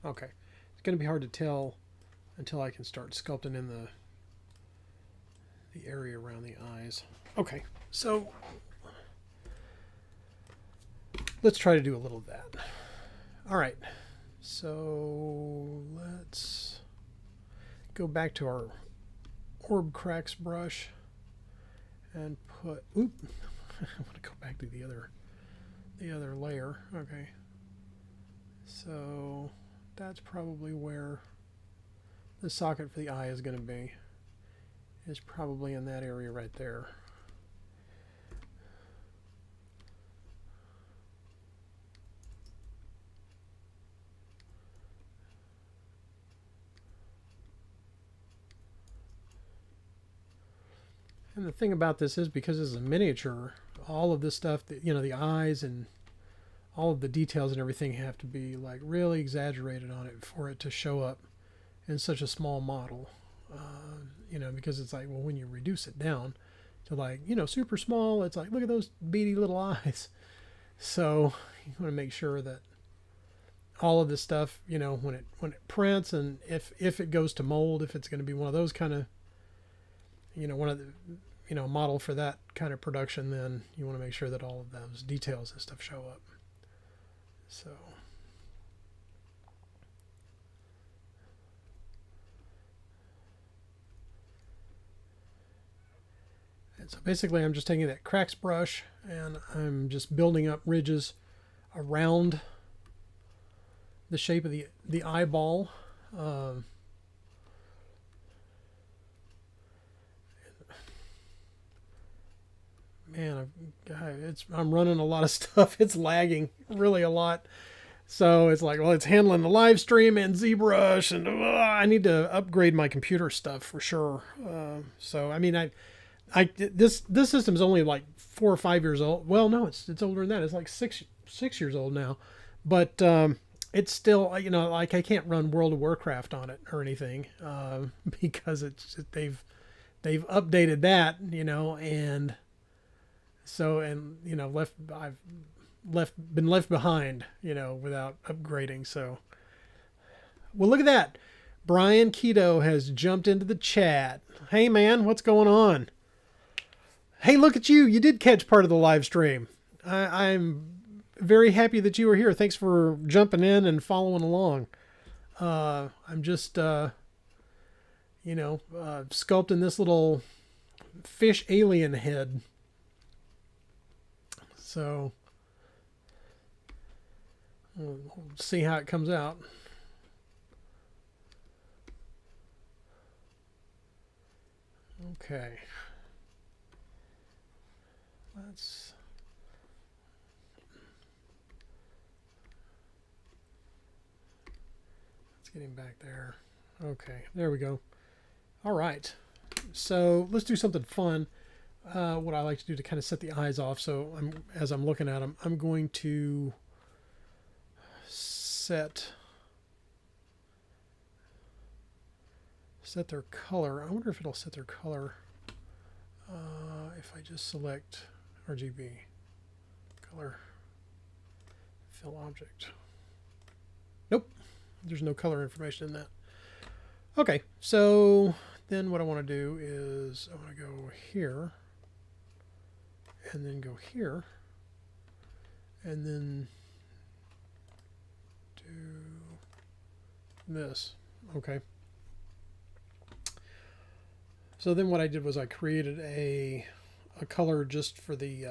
Okay, it's going to be hard to tell until I can start sculpting in the area around the eyes. Okay, so let's try to do a little of that. All right, so let's go back to our orb cracks brush and put, oop, I want to go back to the other layer. Okay, so that's probably where the socket for the eye is going to be. Is probably in that area right there. And the thing about this is, because it's a miniature, all of this stuff, that, you know, the eyes and all of the details and everything have to be like really exaggerated on it for it to show up in such a small model. You know, because it's like, well, when you reduce it down to like, you know, super small, it's like, look at those beady little eyes. So you want to make sure that all of this stuff, you know, when it prints, and if it goes to mold, if it's going to be one of those kind of, you know, one of the, you know, model for that kind of production, then you want to make sure that all of those details and stuff show up. So so basically I'm just taking that cracks brush and I'm just building up ridges around the shape of the eyeball. Man, I'm running a lot of stuff. It's lagging really a lot. So it's like, well, it's handling the live stream and ZBrush, and I need to upgrade my computer stuff for sure. So I mean, this system's only like 4 or 5 years old. Well, no, it's older than that. It's like six years old now, but it's still, you know, like I can't run World of Warcraft on it or anything because they've updated that, you know, and so, and you know, I've been left behind, you know, without upgrading. So, well, look at that. Brian Keto has jumped into the chat. Hey man, what's going on? Hey, look at you. You did catch part of the live stream. I'm very happy that you were here. Thanks for jumping in and following along. I'm just, you know, sculpting this little fish alien head. So we'll see how it comes out. Okay. Let's get him back there. Okay, there we go. All right. So let's do something fun. What I like to do to kind of set the eyes off. So as I'm looking at them, I'm going to set their color. I wonder if it'll set their color if I just select RGB, color, fill object. Nope, there's no color information in that. Okay, so then what I want to do is I want to go here and then go here and then do this. Okay. So then what I did was I created a color just for the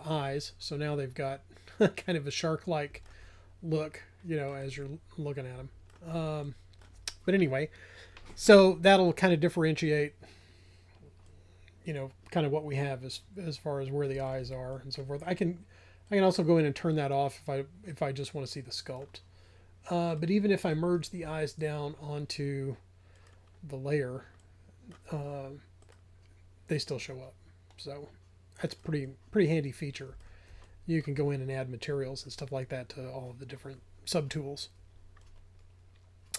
eyes. So now they've got kind of a shark-like look, you know, as you're looking at them. But anyway, so that'll kind of differentiate, you know, kind of what we have as far as where the eyes are and so forth. I can also go in and turn that off if I just want to see the sculpt. But even if I merge the eyes down onto the layer, they still show up. So that's pretty handy feature. You can go in and add materials and stuff like that to all of the different subtools.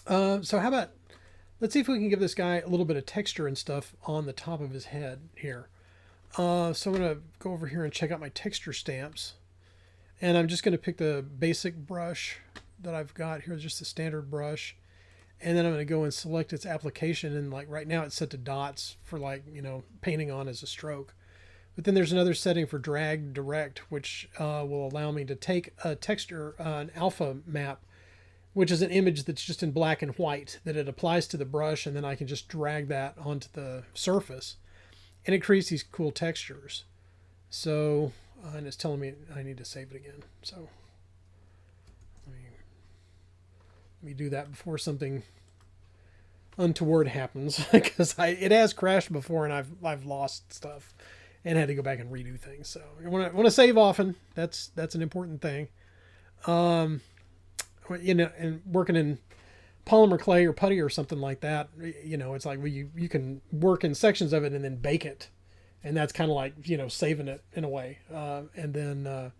So how about, let's see if we can give this guy a little bit of texture and stuff on the top of his head here. So I'm going to go over here and check out my texture stamps. And I'm just going to pick the basic brush that I've got here, just the standard brush. And then I'm going to go and select its application. And like right now it's set to dots for, like, you know, painting on as a stroke. But then there's another setting for drag direct, which will allow me to take a texture, an alpha map, which is an image that's just in black and white, that it applies to the brush, and then I can just drag that onto the surface. And it creates these cool textures. So, and it's telling me I need to save it again. So let me do that before something untoward happens because it has crashed before and I've lost stuff and had to go back and redo things. So I want to save often. That's an important thing. You know, and working in polymer clay or putty or something like that, you know, it's like you can work in sections of it and then bake it, and that's kind of like, you know, saving it in a way, and then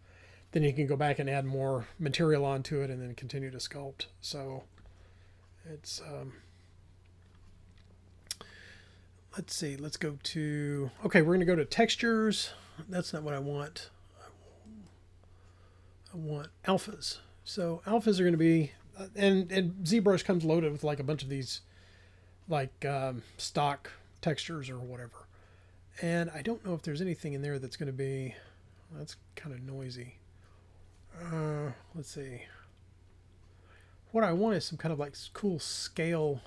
you can go back and add more material onto it and then continue to sculpt. So it's let's see, let's go to, okay, we're going to go to textures. That's not what I want. I want alphas. So alphas are going to be, and ZBrush comes loaded with like a bunch of these like stock textures or whatever. And I don't know if there's anything in there that's going to be, that's kind of noisy. Let's see. What I want is some kind of like cool scale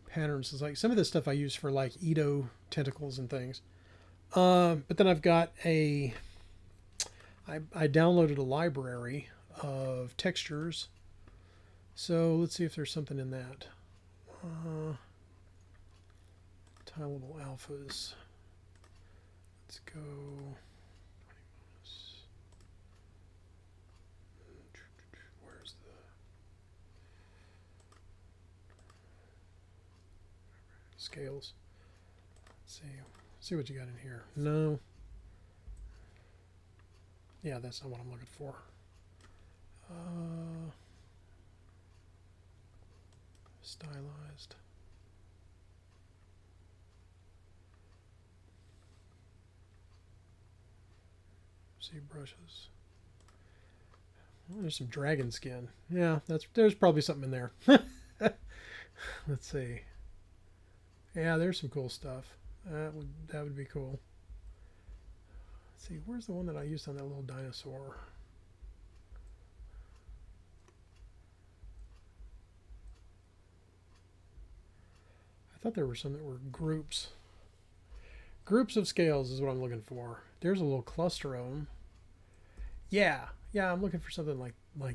patterns. It's like some of this stuff I use for like Edo tentacles and things. But then I've got I downloaded a library of textures. So let's see if there's something in that. Tileable alphas. Let's go. Where's the scales? Let's see what you got in here. No. Yeah, that's not what I'm looking for. Stylized. See brushes. Well, there's some dragon skin. Yeah, there's probably something in there. Let's see. Yeah, there's some cool stuff. That would be cool. Let's see, where's the one that I used on that little dinosaur? I thought there were some that were groups. Groups of scales is what I'm looking for. There's a little cluster of them. Yeah, I'm looking for something like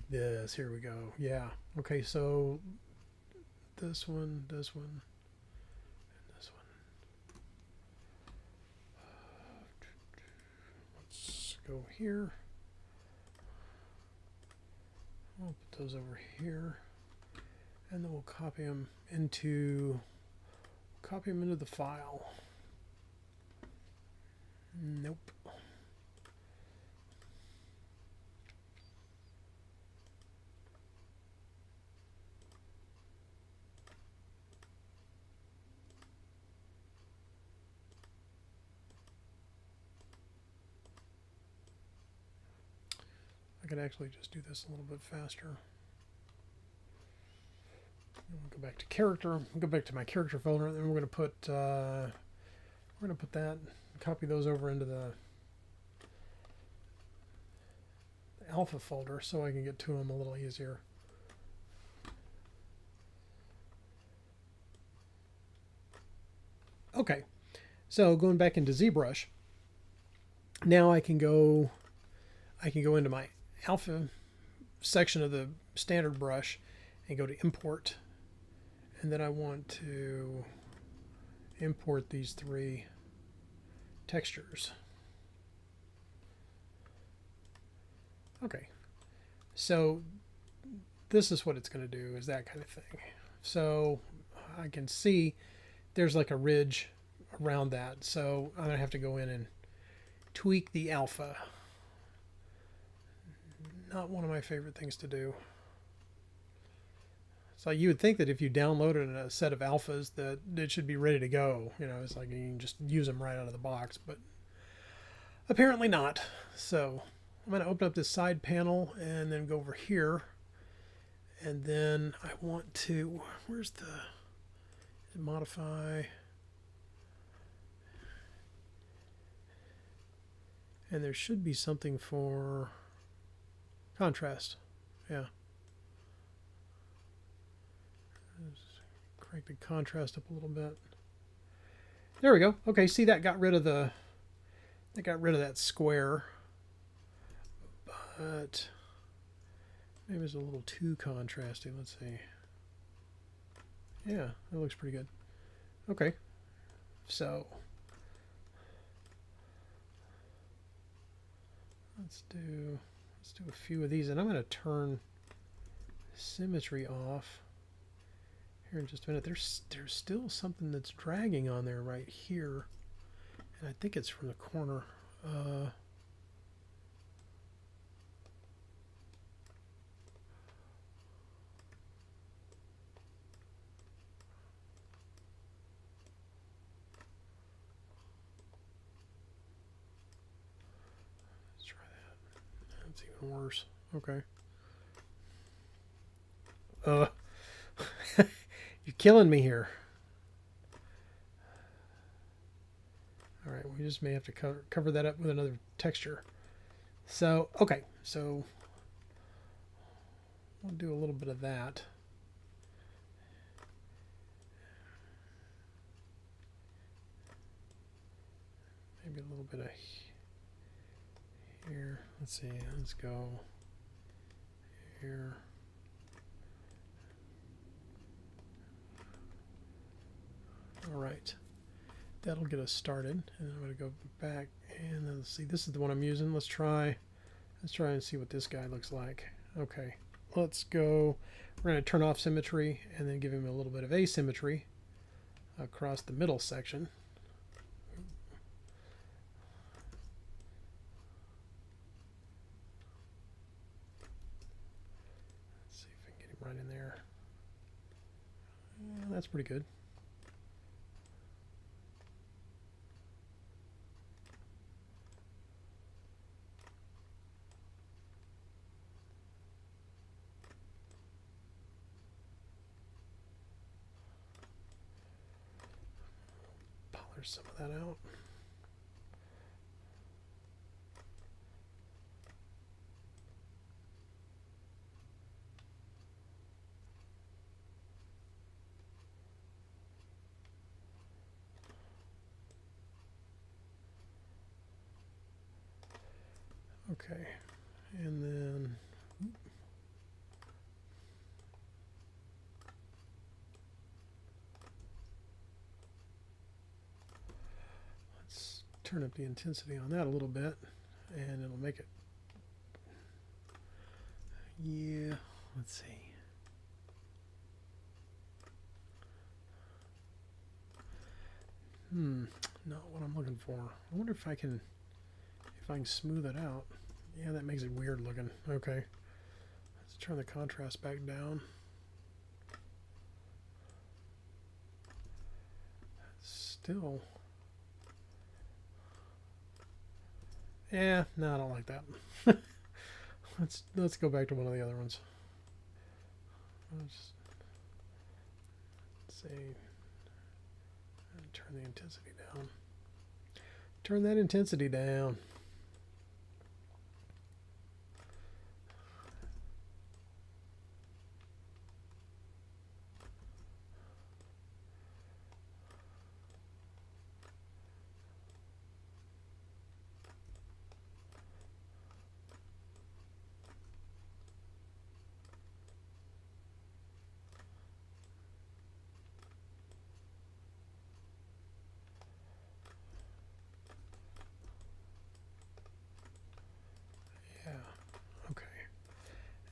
this. Here we go. Yeah. Okay, so this one, and this one. Let's go here. I'll put those over here, and then we'll copy them into the file. Nope. I could actually just do this a little bit faster. Go back to character. Go back to my character folder, and then we're going to put that. Copy those over into the alpha folder so I can get to them a little easier. Okay, so going back into ZBrush, now I can go into my alpha section of the standard brush and go to import, and then I want to import these three textures. Okay, so this is what it's going to do, is that kind of thing. So I can see there's like a ridge around that, so I'm going to have to go in and tweak the alpha. Not one of my favorite things to do. So you would think that if you downloaded a set of alphas that it should be ready to go. You know, it's like you can just use them right out of the box, but apparently not. So I'm going to open up this side panel and then go over here. And then I want to, where's the modify? And there should be something for contrast. Yeah. Crank the contrast up a little bit. There we go. Okay, see, that got rid of that square. But maybe it's a little too contrasty. Let's see. Yeah, that looks pretty good. Okay, so let's do a few of these, and I'm going to turn symmetry off here in just a minute. There's still something that's dragging on there right here, and I think it's from the corner. Let's try that. That's even worse. Okay. You're killing me here. All right, we just may have to cover that up with another texture. So, okay, so we'll do a little bit of that. Maybe a little bit of here. Let's see, let's go here. All right, that'll get us started. And then I'm going to go back and then let's see. This is the one I'm using. Let's try and see what this guy looks like. Okay, let's go. We're going to turn off symmetry and then give him a little bit of asymmetry across the middle section. Let's see if I can get him right in there. Yeah, that's pretty good. Polish some of that out. Okay, and then let's turn up the intensity on that a little bit, and it'll make it. Yeah, let's see. Not what I'm looking for. I wonder if I can smooth it out. Yeah, that makes it weird looking. Okay. Let's turn the contrast back down. Still. Yeah, no, I don't like that. Let's go back to one of the other ones. Let's say turn the intensity down. Turn that intensity down.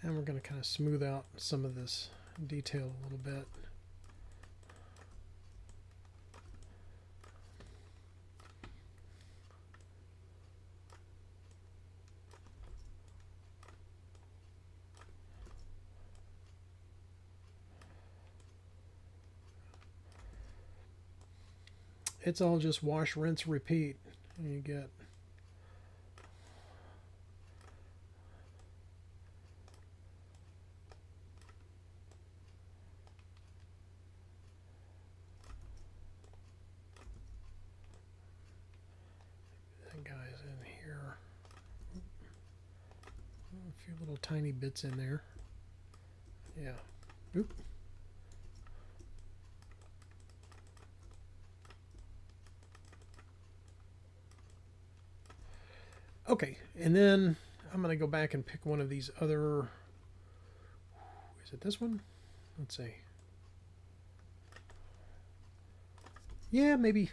And we're going to kind of smooth out some of this detail a little bit. It's all just wash, rinse, repeat. And you get guys in here. A few little tiny bits in there. Yeah. Oop. Okay, and then I'm going to go back and pick one of these other... Is it this one? Let's see. Yeah, maybe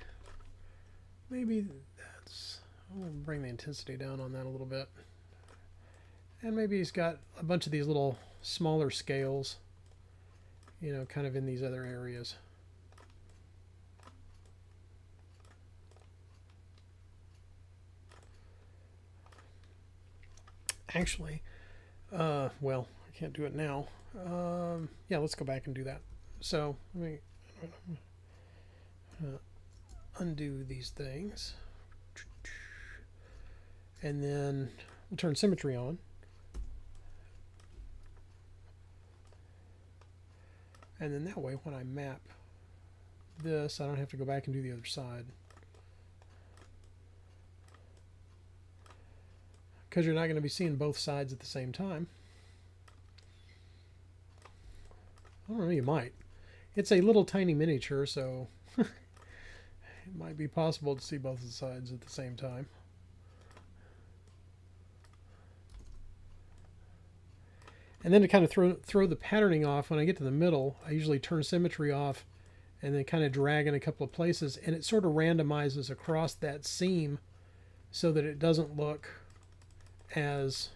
that's. I'll bring the intensity down on that a little bit. And maybe he's got a bunch of these little smaller scales, you know, kind of in these other areas. Actually, well, I can't do it now. Yeah, let's go back and do that. So let me undo these things. And then we'll turn symmetry on. And then that way, when I map this, I don't have to go back and do the other side. Because you're not going to be seeing both sides at the same time. I don't know, you might. It's a little tiny miniature, so it might be possible to see both the sides at the same time. And then to kind of throw the patterning off, when I get to the middle, I usually turn symmetry off and then kind of drag in a couple of places, and it sort of randomizes across that seam so that it doesn't look as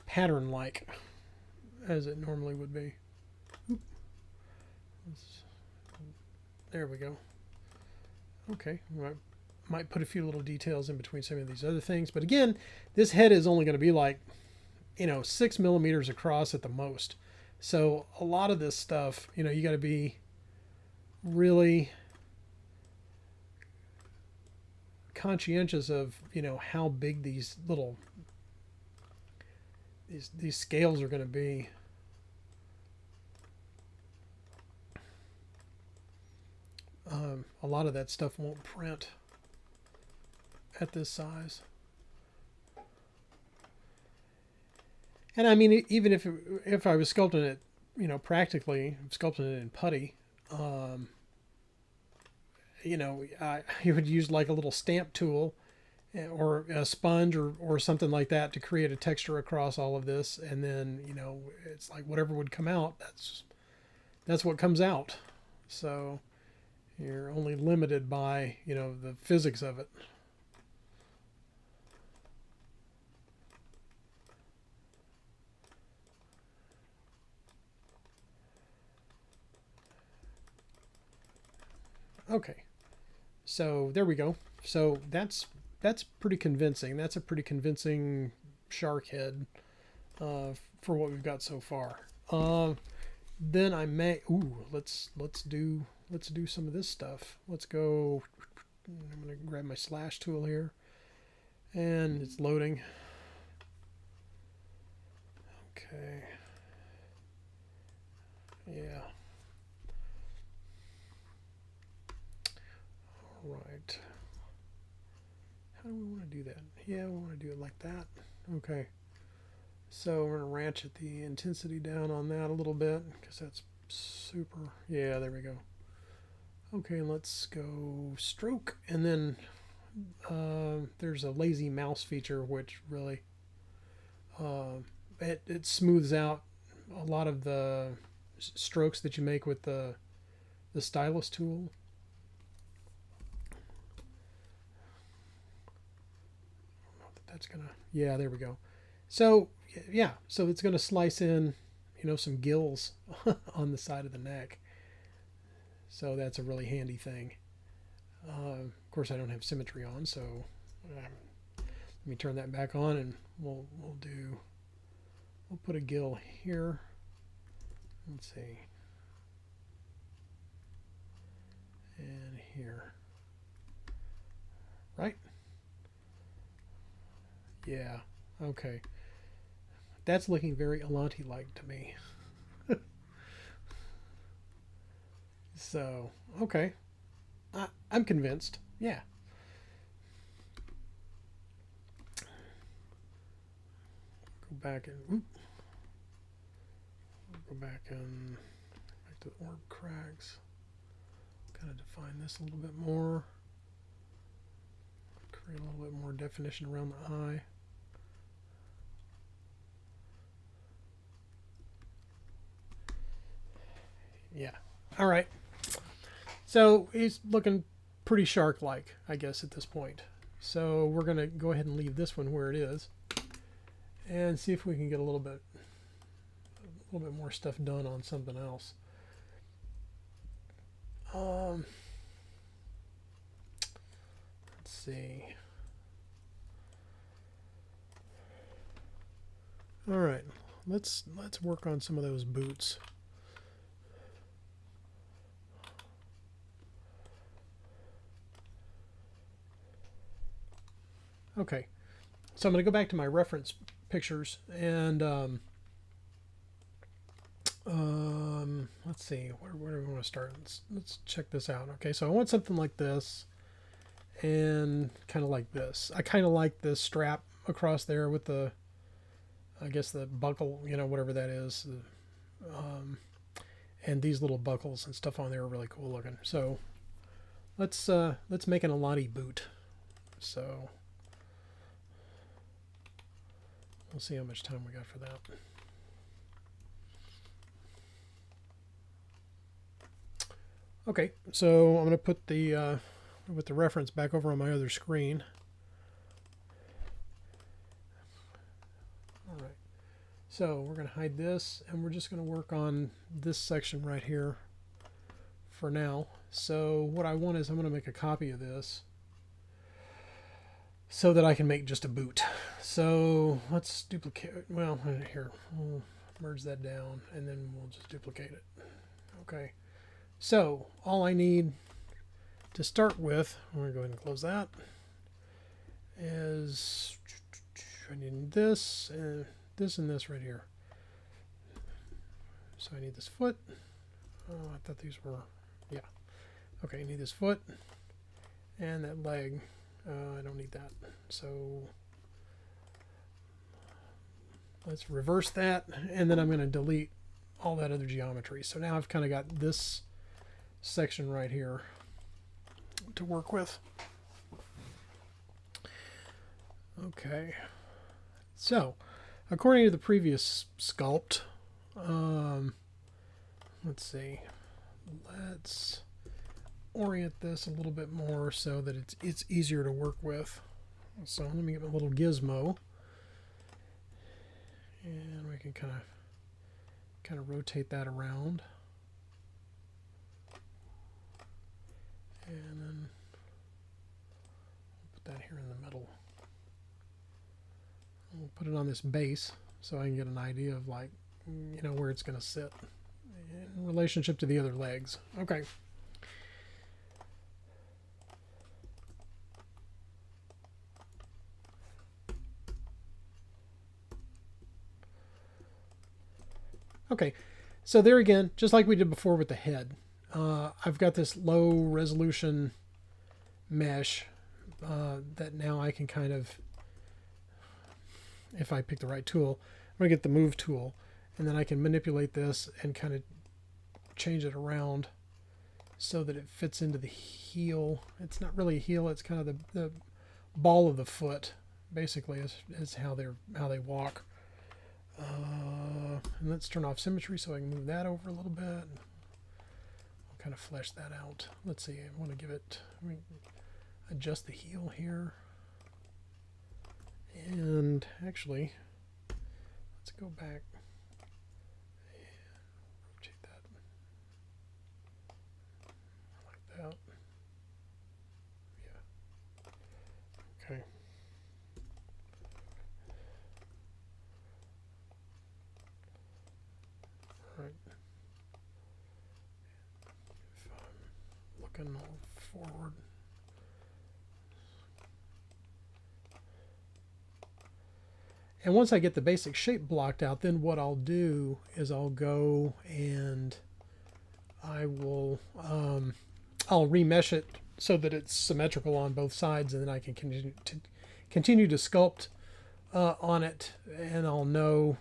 pattern-like as it normally would be. There we go. Okay, might put a few little details in between some of these other things, but again, this head is only going to be like, you know, 6 millimeters across at the most. So a lot of this stuff, you know, you got to be really conscientious of, you know, how big these little these scales are going to be. A lot of that stuff won't print at this size. And I mean, even if I was sculpting it, you know, practically sculpting it in putty, you know, you would use like a little stamp tool or a sponge or something like that to create a texture across all of this, and then, you know, it's like whatever would come out, that's what comes out. So you're only limited by, you know, the physics of it. Okay, so there we go. So that's pretty convincing. That's a pretty convincing shark head for what we've got so far. Then I may let's do some of this stuff. Let's go. I'm gonna grab my slash tool here, and it's loading. Okay. Yeah. All right. How do we want to do that? Yeah, we want to do it like that. Okay. So we're going to ratchet the intensity down on that a little bit because that's super. Yeah, there we go. Okay, let's go stroke. And then there's a lazy mouse feature which really it smooths out a lot of the strokes that you make with the stylus tool. That's gonna, yeah, there we go. So yeah, so it's gonna slice in, you know, some gills on the side of the neck. So that's a really handy thing. Of course, I don't have symmetry on, so let me turn that back on, and we'll put a gill here. Let's see, and here, right? Yeah, okay. That's looking very Alanti-like to me. So, okay. I'm convinced. Yeah. Go back and back to the orb cracks. Kind of define this a little bit more. Create a little bit more definition around the eye. Yeah. All right. So he's looking pretty shark-like, I guess, at this point. So we're going to go ahead and leave this one where it is and see if we can get a little bit more stuff done on something else. Let's see. All right, let's work on some of those boots. Okay, so I'm going to go back to my reference pictures and let's see, where do we want to start? Let's check this out. Okay, so I want something like this and kind of like this. I kind of like this strap across there with the, I guess the buckle, you know, whatever that is. And these little buckles and stuff on there are really cool looking. So let's make an Alanti boot. So we'll see how much time we got for that. Okay, so I'm going to put the reference back over on my other screen. All right, so we're going to hide this, and we're just going to work on this section right here for now. So what I want is I'm going to make a copy of this so that I can make just a boot. So let's duplicate, well, here, we'll merge that down, and then we'll just duplicate it. Okay. So all I need to start with, I'm going to go ahead and close that, is I need this and this right here. So I need this foot. Oh, I thought these were, yeah. Okay, I need this foot and that leg. I don't need that. So let's reverse that, and then I'm going to delete all that other geometry. So now I've kind of got this section right here to work with. Okay, so according to the previous sculpt, let's see, let's orient this a little bit more so that it's easier to work with. So let me get a little gizmo, and we can kind of rotate that around. And then we'll put that here in the middle. We'll put it on this base so I can get an idea of, like, you know, where it's going to sit in relationship to the other legs. Okay. Okay, so there again, just like we did before with the head, I've got this low resolution mesh that now I can kind of, if I pick the right tool, I'm going to get the move tool, and then I can manipulate this and kind of change it around so that it fits into the heel. It's not really a heel, it's kind of the ball of the foot, basically, is how they walk. And let's turn off symmetry so I can move that over a little bit. I'll kind of flesh that out. Let's see, I want to give it, adjust the heel here. And actually, let's go back and rotate that like that. Yeah. Okay. All right. If I'm looking forward. And once I get the basic shape blocked out, then what I'll do is I'll go and I will I'll remesh it so that it's symmetrical on both sides, and then I can continue to sculpt on it, and I'll know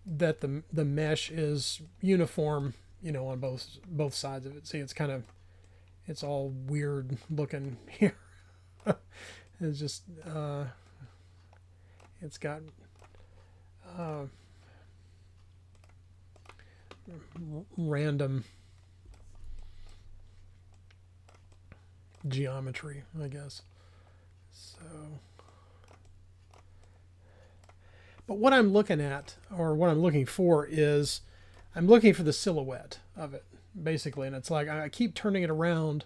that the mesh is uniform, you know, on both sides of it. See, it's all weird looking here. It's just it's got random geometry, I guess. So, but what I'm looking at, or what I'm looking for, is I'm looking for the silhouette of it, basically. And it's like I keep turning it around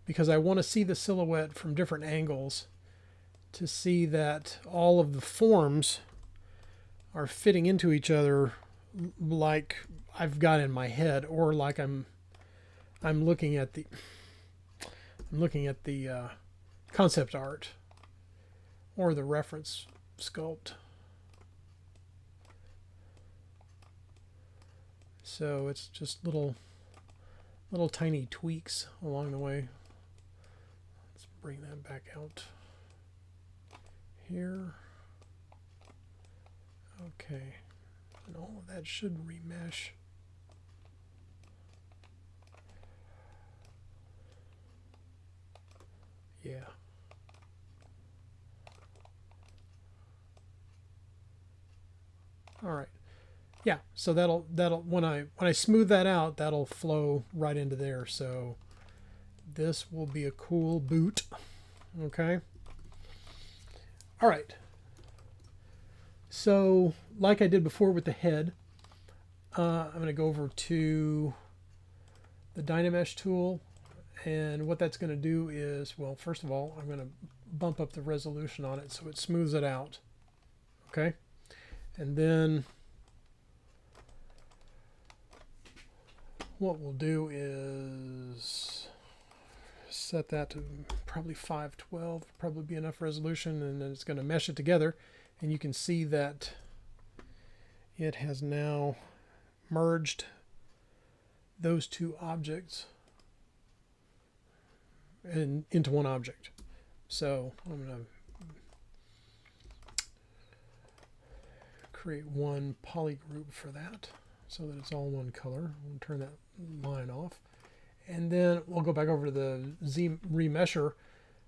because I want to see the silhouette from different angles to see that all of the forms are fitting into each other like I've got in my head, or like I'm looking at the concept art or the reference sculpt. So it's just little tiny tweaks along the way. Let's bring that back out here. Okay, and all of that should remesh. Yeah. All right. Yeah, so that'll when I smooth that out, that'll flow right into there. So this will be a cool boot. Okay. All right. So like I did before with the head, I'm going to go over to the Dynamesh tool, and what that's going to do is, well, first of all, I'm going to bump up the resolution on it so it smooths it out. Okay. And then what we'll do is set that to probably 512, probably be enough resolution, and then it's going to mesh it together, and you can see that it has now merged those two objects into one object. So I'm going to create one poly group for that so that it's all one color. We'll turn that line off, and then we'll go back over to the Z remesher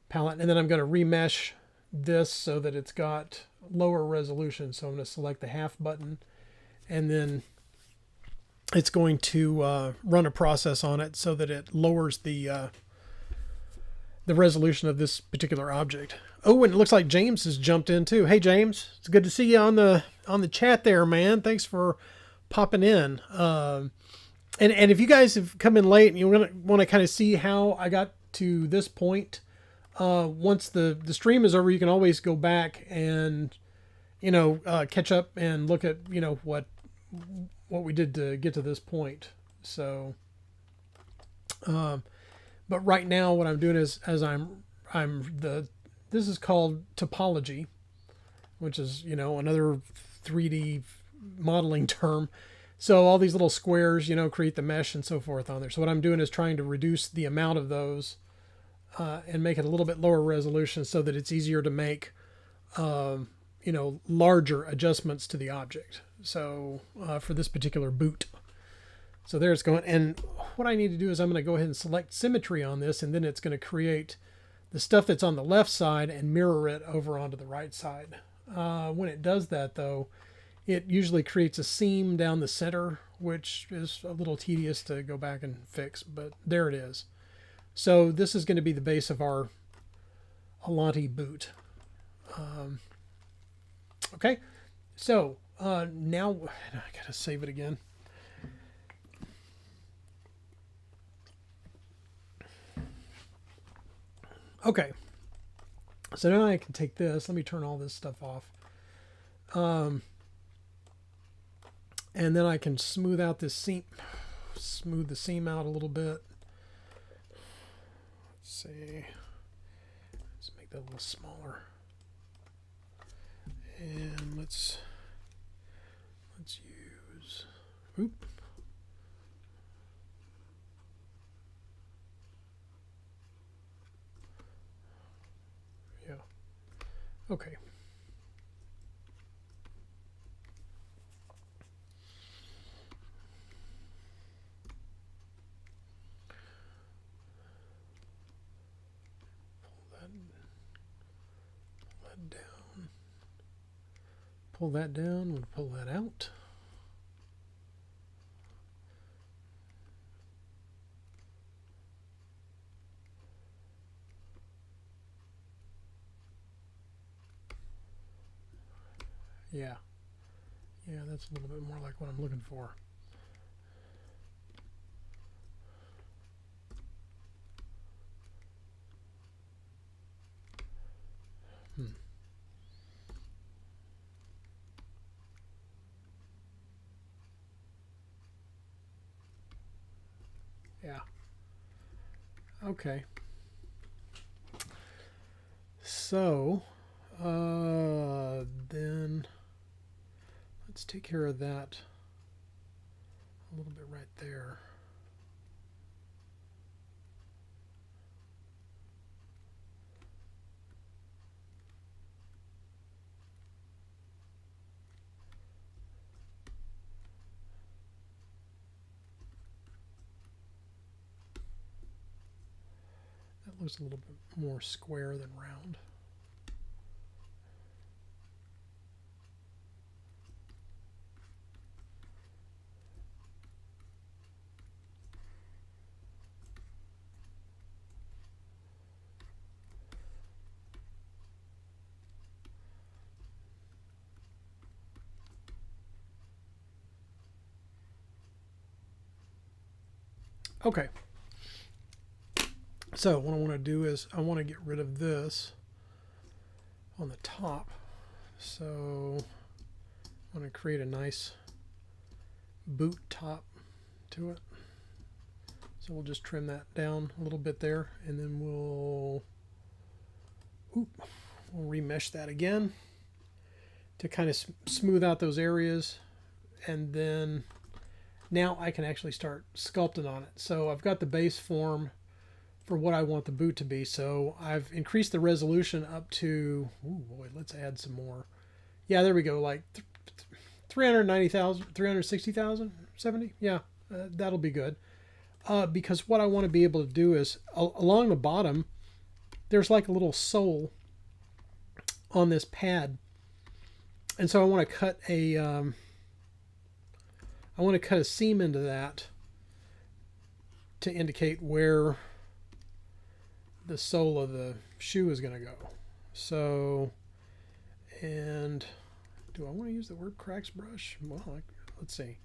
palette, and then I'm going to remesh this so that it's got lower resolution. So I'm going to select the half button, and then it's going to run a process on it so that it lowers the resolution of this particular object. Oh, and it looks like James has jumped in too. Hey James, it's good to see you on the chat there, man. Thanks for popping in. And if you guys have come in late and you want to kind of see how I got to this point, once the stream is over, you can always go back and catch up and look at what we did to get to this point. So but right now what I'm doing is, as this is called topology, which is another 3D modeling term. So all these little squares create the mesh and so forth on there. So what I'm doing is trying to reduce the amount of those and make it a little bit lower resolution so that it's easier to make larger adjustments to the object. So for this particular boot. So there it's going. And what I need to do is I'm going to go ahead and select symmetry on this, and then it's going to create the stuff that's on the left side and mirror it over onto the right side. When it does that, though, it usually creates a seam down the center, which is a little tedious to go back and fix, but there it is. So this is going to be the base of our Alanti boot. Okay, so now I gotta save it again. Okay, so now I can take this. Let me turn all this stuff off. And then I can smooth out this seam, smooth the seam out a little bit. Let's see. Let's make that a little smaller. And let's use, oop. Yeah. Okay. Pull that down, we'll pull that out. Yeah. Yeah, that's a little bit more like what I'm looking for. Yeah. Okay. So, then let's take care of that a little bit right there. That looks a little bit more square than round. Okay. So what I want to do is I want to get rid of this on the top. So I want to create a nice boot top to it. So we'll just trim that down a little bit there, and then we'll remesh that again to kind of smooth out those areas. And then now I can actually start sculpting on it. So I've got the base form for what I want the boot to be. So I've increased the resolution up to, oh boy, let's add some more. Yeah, there we go, like 390,000, 360,000, 70. Yeah, that'll be good. Because what I want to be able to do is along the bottom, there's like a little sole on this pad. And so I want to cut a seam into that to indicate where the sole of the shoe is going to go. So, and do I want to use the word cracks brush? Well, let's see.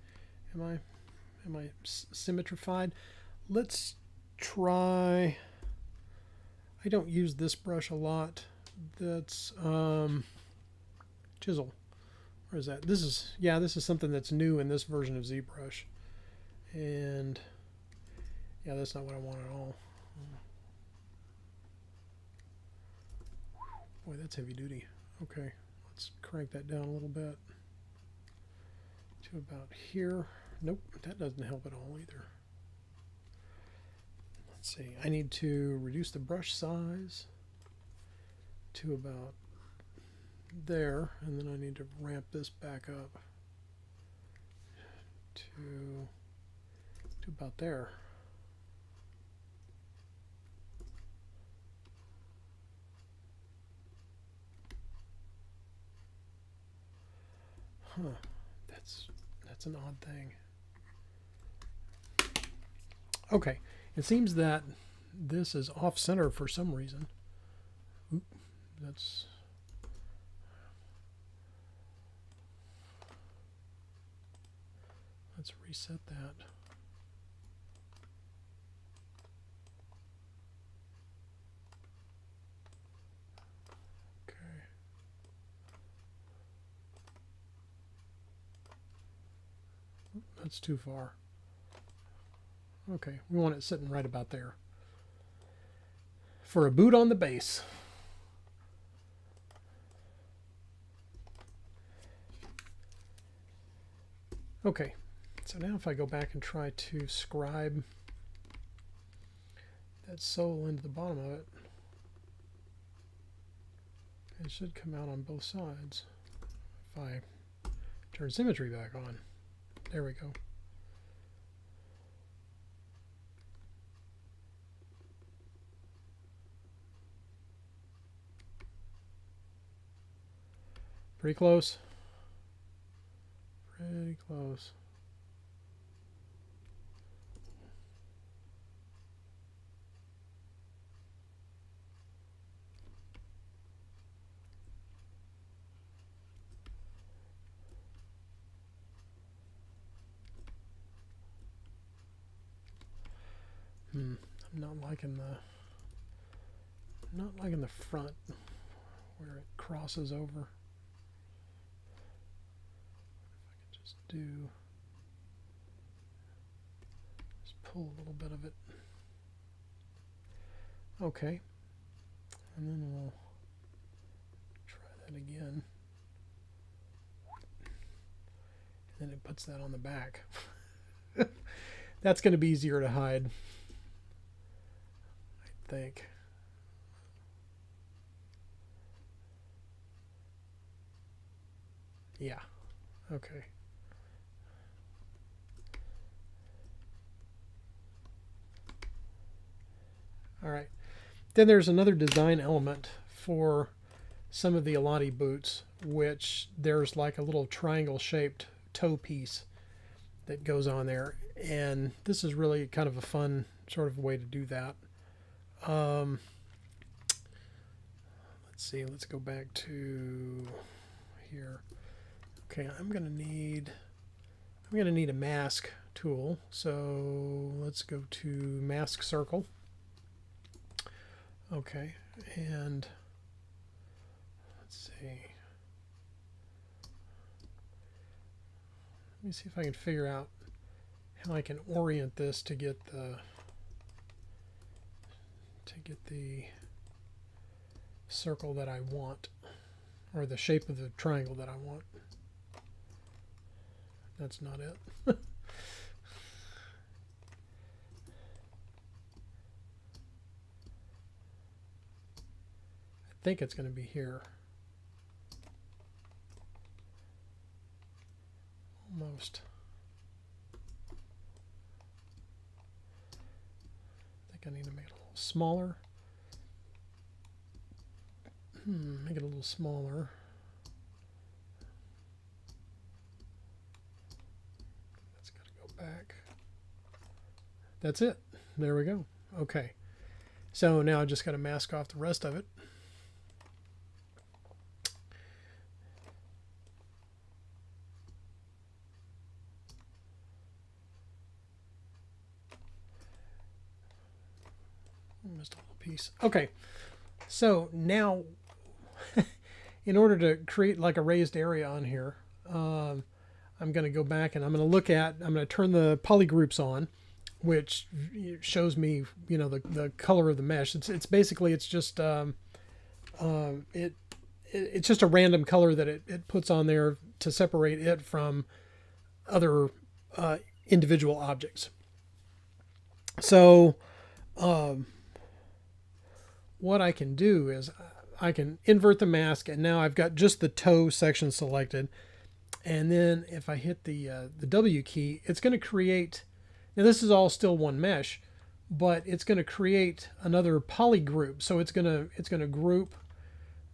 Am I symmetrified? Let's try. I don't use this brush a lot. That's chisel. Where is that? This is something that's new in this version of ZBrush. And yeah, that's not what I want at all. Boy, that's heavy duty. Okay, let's crank that down a little bit to about here. Nope, that doesn't help at all either. Let's see, I need to reduce the brush size to about there, and then I need to ramp this back up to about there. Huh, that's an odd thing. Okay, it seems that this is off center for some reason. Oop, let's reset that. That's too far. Okay, we want it sitting right about there. For a boot on the base. Okay, so now if I go back and try to scribe that sole into the bottom of it, it should come out on both sides. If I turn symmetry back on. There we go. Pretty close. Pretty close. I'm not liking the front where it crosses over. If I could just pull a little bit of it. Okay, and then we'll try that again. And then it puts that on the back. That's going to be easier to hide, I think. Yeah, okay. All right. Then there's another design element for some of the Alanti boots, which there's like a little triangle shaped toe piece that goes on there. And this is really kind of a fun sort of way to do that. Let's see, let's go back to here. Okay, I'm gonna need a mask tool. So let's go to mask circle. Okay, and let's see. Let me see if I can figure out how I can orient this to get the circle that I want, or the shape of the triangle that I want. That's not it. I think it's going to be here. Almost. I think I need to make it a little smaller. Make it a little smaller. That's got to go back. That's it. There we go. Okay. So now I just got to mask off the rest of it. Just a little piece. Okay, so now in order to create like a raised area on here, I'm going to go back and I'm going to turn the polygroups on, which shows me, you know, the color of the mesh. It's basically, it's just it's just a random color that it puts on there to separate it from other individual objects. So what I can do is I can invert the mask, and now I've got just the toe section selected. And then if I hit the W key, it's going to create, now this is all still one mesh, but it's going to create another poly group. So it's going to group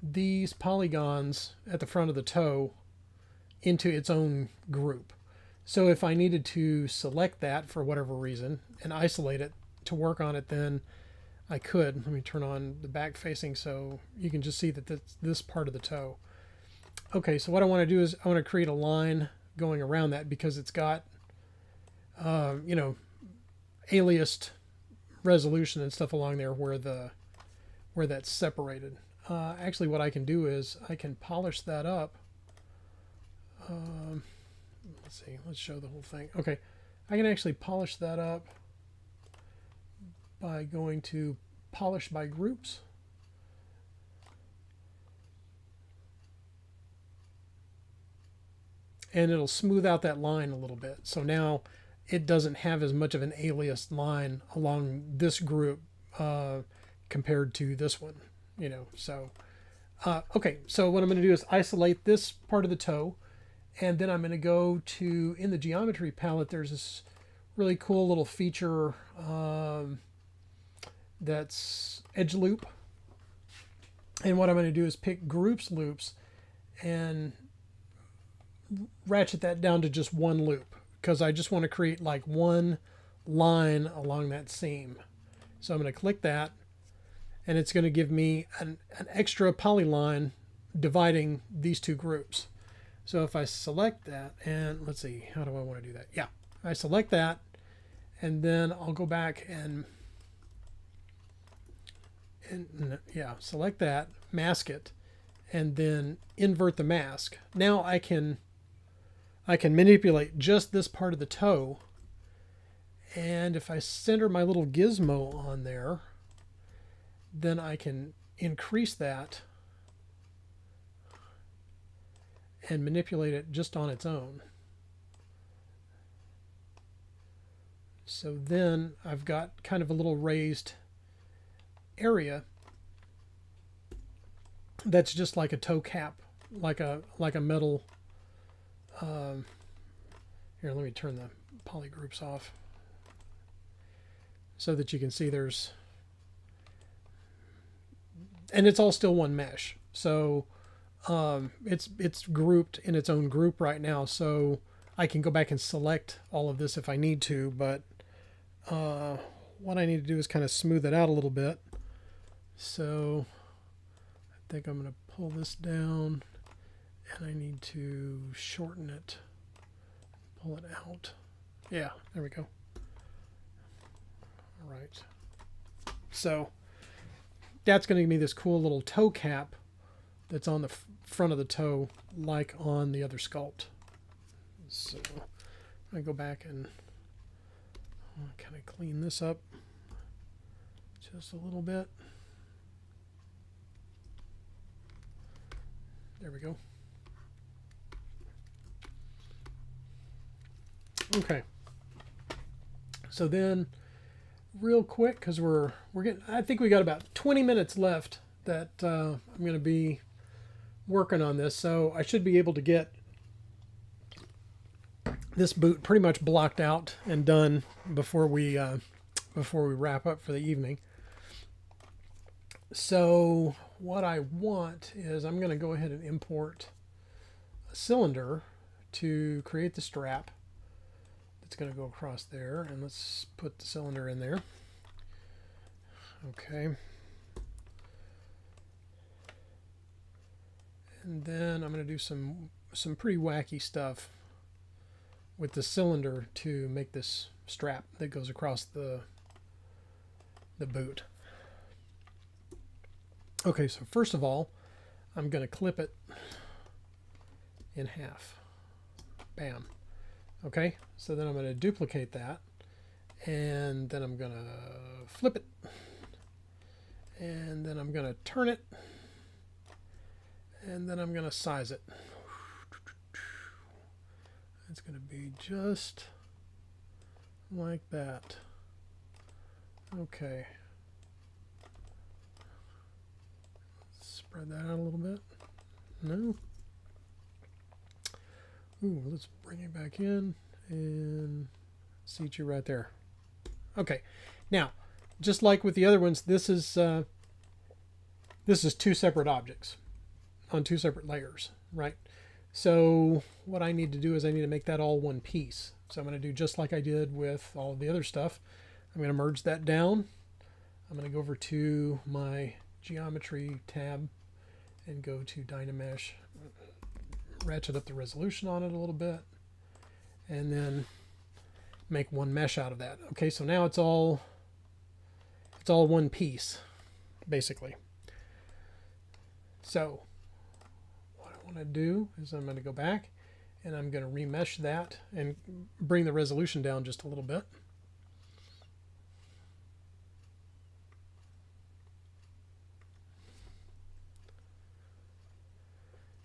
these polygons at the front of the toe into its own group. So if I needed to select that for whatever reason and isolate it to work on it, then I could. Let me turn on the back facing so you can just see that that's this part of the toe. Okay, so what I want to do is I want to create a line going around that because it's got, you know, aliased resolution and stuff along there where that's separated. Actually, what I can do is I can polish that up. Let's see. Let's show the whole thing. Okay, I can actually polish that up by going to polish by groups. And it'll smooth out that line a little bit. So now it doesn't have as much of an aliased line along this group compared to this one, you know. So, okay, so what I'm going to do is isolate this part of the toe, and then I'm going to go to, in the geometry palette, there's this really cool little feature that's edge loop. And what I'm going to do is pick groups loops and ratchet that down to just one loop, because I just want to create like one line along that seam. So I'm going to click that, and it's going to give me an extra polyline dividing these two groups. So if I select that, and let's see, how do I want to do that? Yeah, I select that, and then I'll go back and and yeah, select that, mask it, and then invert the mask. Now I can manipulate just this part of the toe, and if I center my little gizmo on there, then I can increase that and manipulate it just on its own. So then I've got kind of a little raised area that's just like a toe cap, like a metal. Here, let me turn the poly groups off so that you can see there's, and it's all still one mesh. So it's grouped in its own group right now. So I can go back and select all of this if I need to, but what I need to do is kind of smooth it out a little bit. So I think I'm going to pull this down, and I need to shorten it, pull it out. Yeah, there we go. All right. So that's going to give me this cool little toe cap that's on the front of the toe, like on the other sculpt. So I go back and kind of clean this up just a little bit. There we go. Okay. So then, real quick, because we're getting, I think we got about 20 minutes left that I'm going to be working on this. So I should be able to get this boot pretty much blocked out and done before we wrap up for the evening. So what I want is I'm going to go ahead and import a cylinder to create the strap that's going to go across there, and let's put the cylinder in there. Okay. And then I'm going to do some pretty wacky stuff with the cylinder to make this strap that goes across the boot. Okay, so first of all, I'm going to clip it in half. Bam. Okay, so then I'm going to duplicate that, and then I'm going to flip it, and then I'm going to turn it, and then I'm going to size it. It's going to be just like that. Okay. Spread that out a little bit. No. Ooh, let's bring it back in and seat you right there. Okay. Now, just like with the other ones, this is two separate objects on two separate layers, right? So what I need to do is I need to make that all one piece. So I'm going to do just like I did with all of the other stuff. I'm going to merge that down. I'm going to go over to my geometry tab and go to Dynamesh, ratchet up the resolution on it a little bit, and then make one mesh out of that. Okay, so now it's all one piece, basically. So what I want to do is I'm going to go back and I'm going to remesh that and bring the resolution down just a little bit.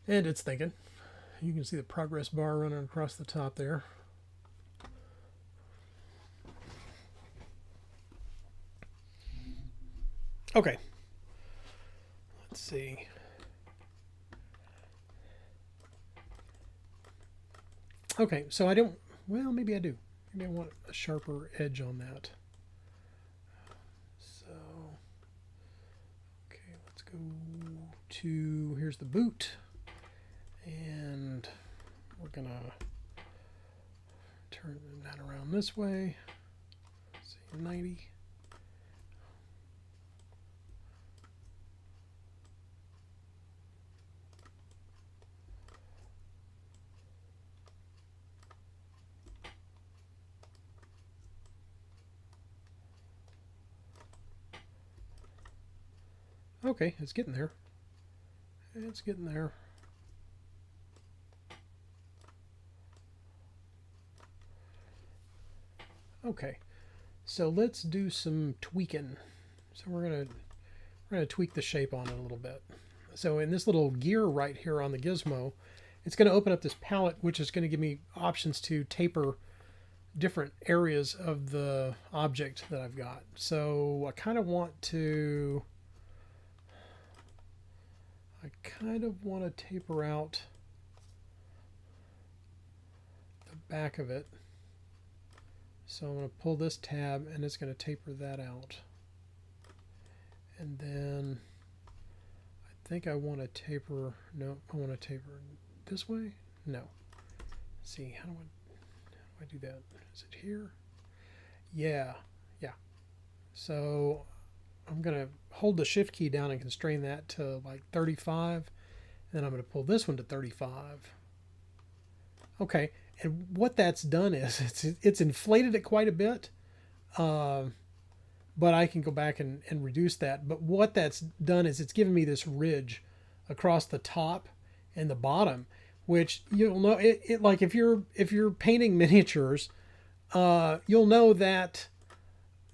And it's thinking. You can see the progress bar running across the top there. Okay. Let's see. Okay, so I don't, well, maybe I do. Maybe I want a sharper edge on that. So, okay, let's go to, here's the boot. And we're going to turn that around this way. Let's see, 90. Okay, it's getting there. It's getting there. Okay, so let's do some tweaking. So we're gonna tweak the shape on it a little bit. So in this little gear right here on the gizmo, it's going to open up this palette, which is going to give me options to taper different areas of the object that I've got. So I kind of want to taper out the back of it. So I'm going to pull this tab and it's going to taper that out. And then I think I want to taper, no, I want to taper this way? No. Let's see, how do I do that? Is it here? Yeah. So I'm going to hold the shift key down and constrain that to like 35. And then I'm going to pull this one to 35. Okay. And what that's done is it's inflated it quite a bit. But I can go back and reduce that. But what that's done is it's given me this ridge across the top and the bottom, which you'll know it like if you're painting miniatures, you'll know that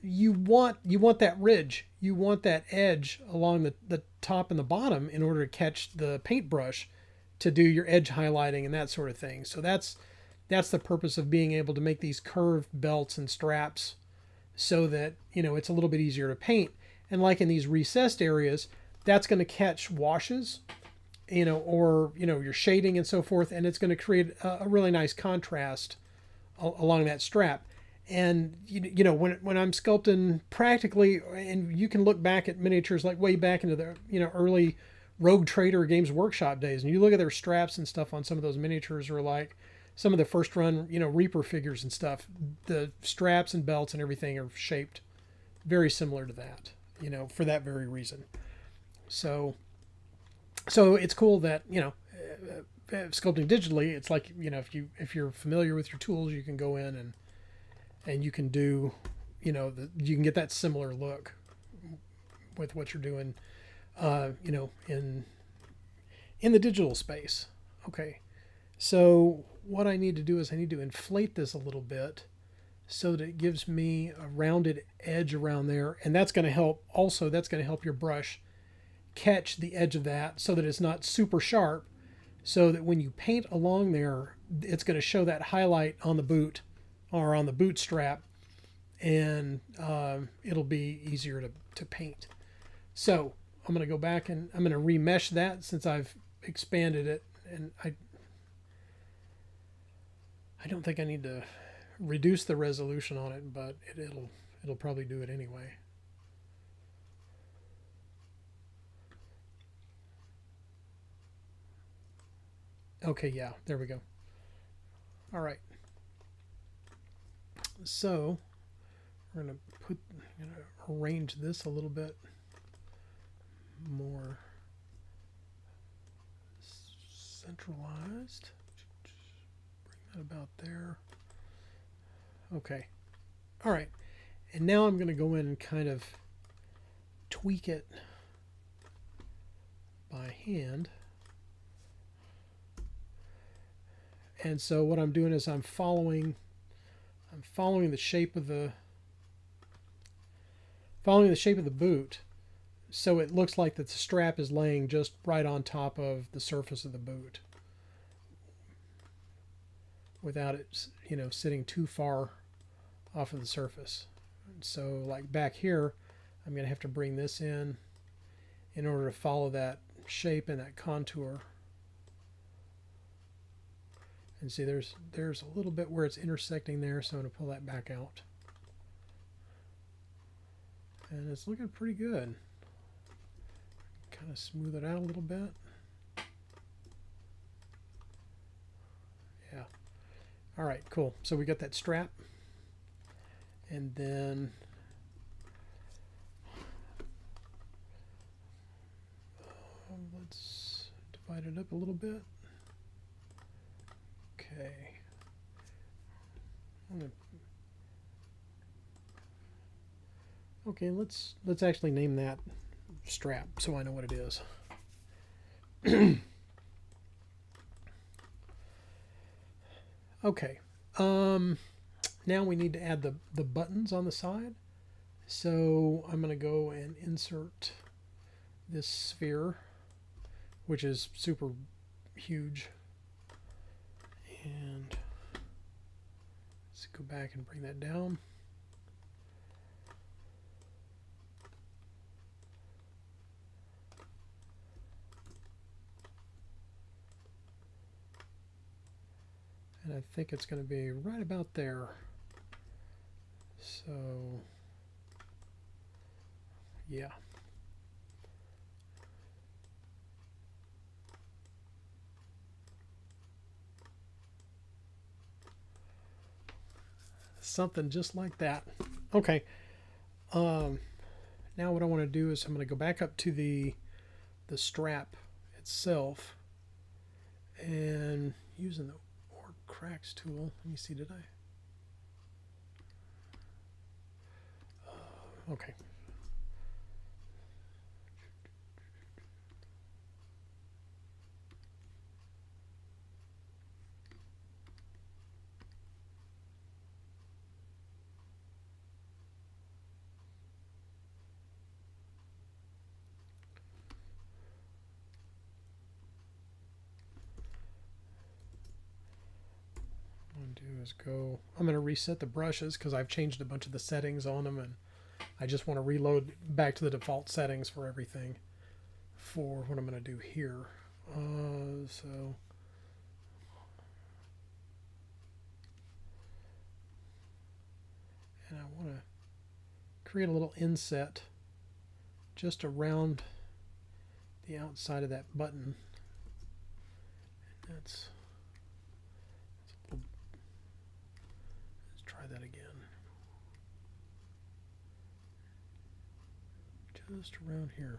you want that ridge, you want that edge along the top and the bottom in order to catch the paintbrush to do your edge highlighting and that sort of thing. So that's the purpose of being able to make these curved belts and straps so that, you know, it's a little bit easier to paint. And like in these recessed areas, that's going to catch washes, you know, or, you know, your shading and so forth, and it's going to create a really nice contrast along that strap. And, you know, when I'm sculpting practically, and you can look back at miniatures like way back into the, you know, early Rogue Trader Games Workshop days, and you look at their straps and stuff on some of those miniatures, or like some of the first run, you know, Reaper figures and stuff, the straps and belts and everything are shaped very similar to that, you know, for that very reason. So it's cool that, you know, sculpting digitally, it's like, you know, if you're familiar with your tools, you can go in and you can do, you know, you can get that similar look with what you're doing, you know, in the digital space. Okay. So what I need to do is I need to inflate this a little bit so that it gives me a rounded edge around there. And that's going to help also, that's going to help your brush catch the edge of that so that it's not super sharp, so that when you paint along there, it's going to show that highlight on the boot or on the boot strap, and it'll be easier to paint. So I'm going to go back and I'm going to remesh that since I've expanded it, and I don't think I need to reduce the resolution on it, but it'll probably do it anyway. Okay, yeah, there we go. All right. So we're gonna arrange this a little bit more centralized. Bring that about there. Okay. All right. And now I'm going to go in and kind of tweak it by hand. And so what I'm doing is I'm following the shape of the boot, so it looks like that the strap is laying just right on top of the surface of the boot without it, you know, sitting too far off of the surface. So like back here, I'm going to have to bring this in order to follow that shape and that contour. And see, there's a little bit where it's intersecting there, so I'm going to pull that back out. And it's looking pretty good. Kind of smooth it out a little bit. Yeah. All right, cool. So we got that strap. And then let's divide it up a little bit. Okay. Okay, let's actually name that strap so I know what it is. Okay. Now we need to add the buttons on the side. So I'm going to go and insert this sphere, which is super huge. And let's go back and bring that down. And I think it's going to be right about there. So, yeah. Something just like that. Okay. Now what I want to do is I'm going to go back up to the strap itself, and using the Orb Cracks tool. Let me see, did I? Okay. I'm going to reset the brushes because I've changed a bunch of the settings on them, and I just want to reload back to the default settings for everything for what I'm going to do here. So and I want to create a little inset just around the outside of that button. And let's try that again. Just around here.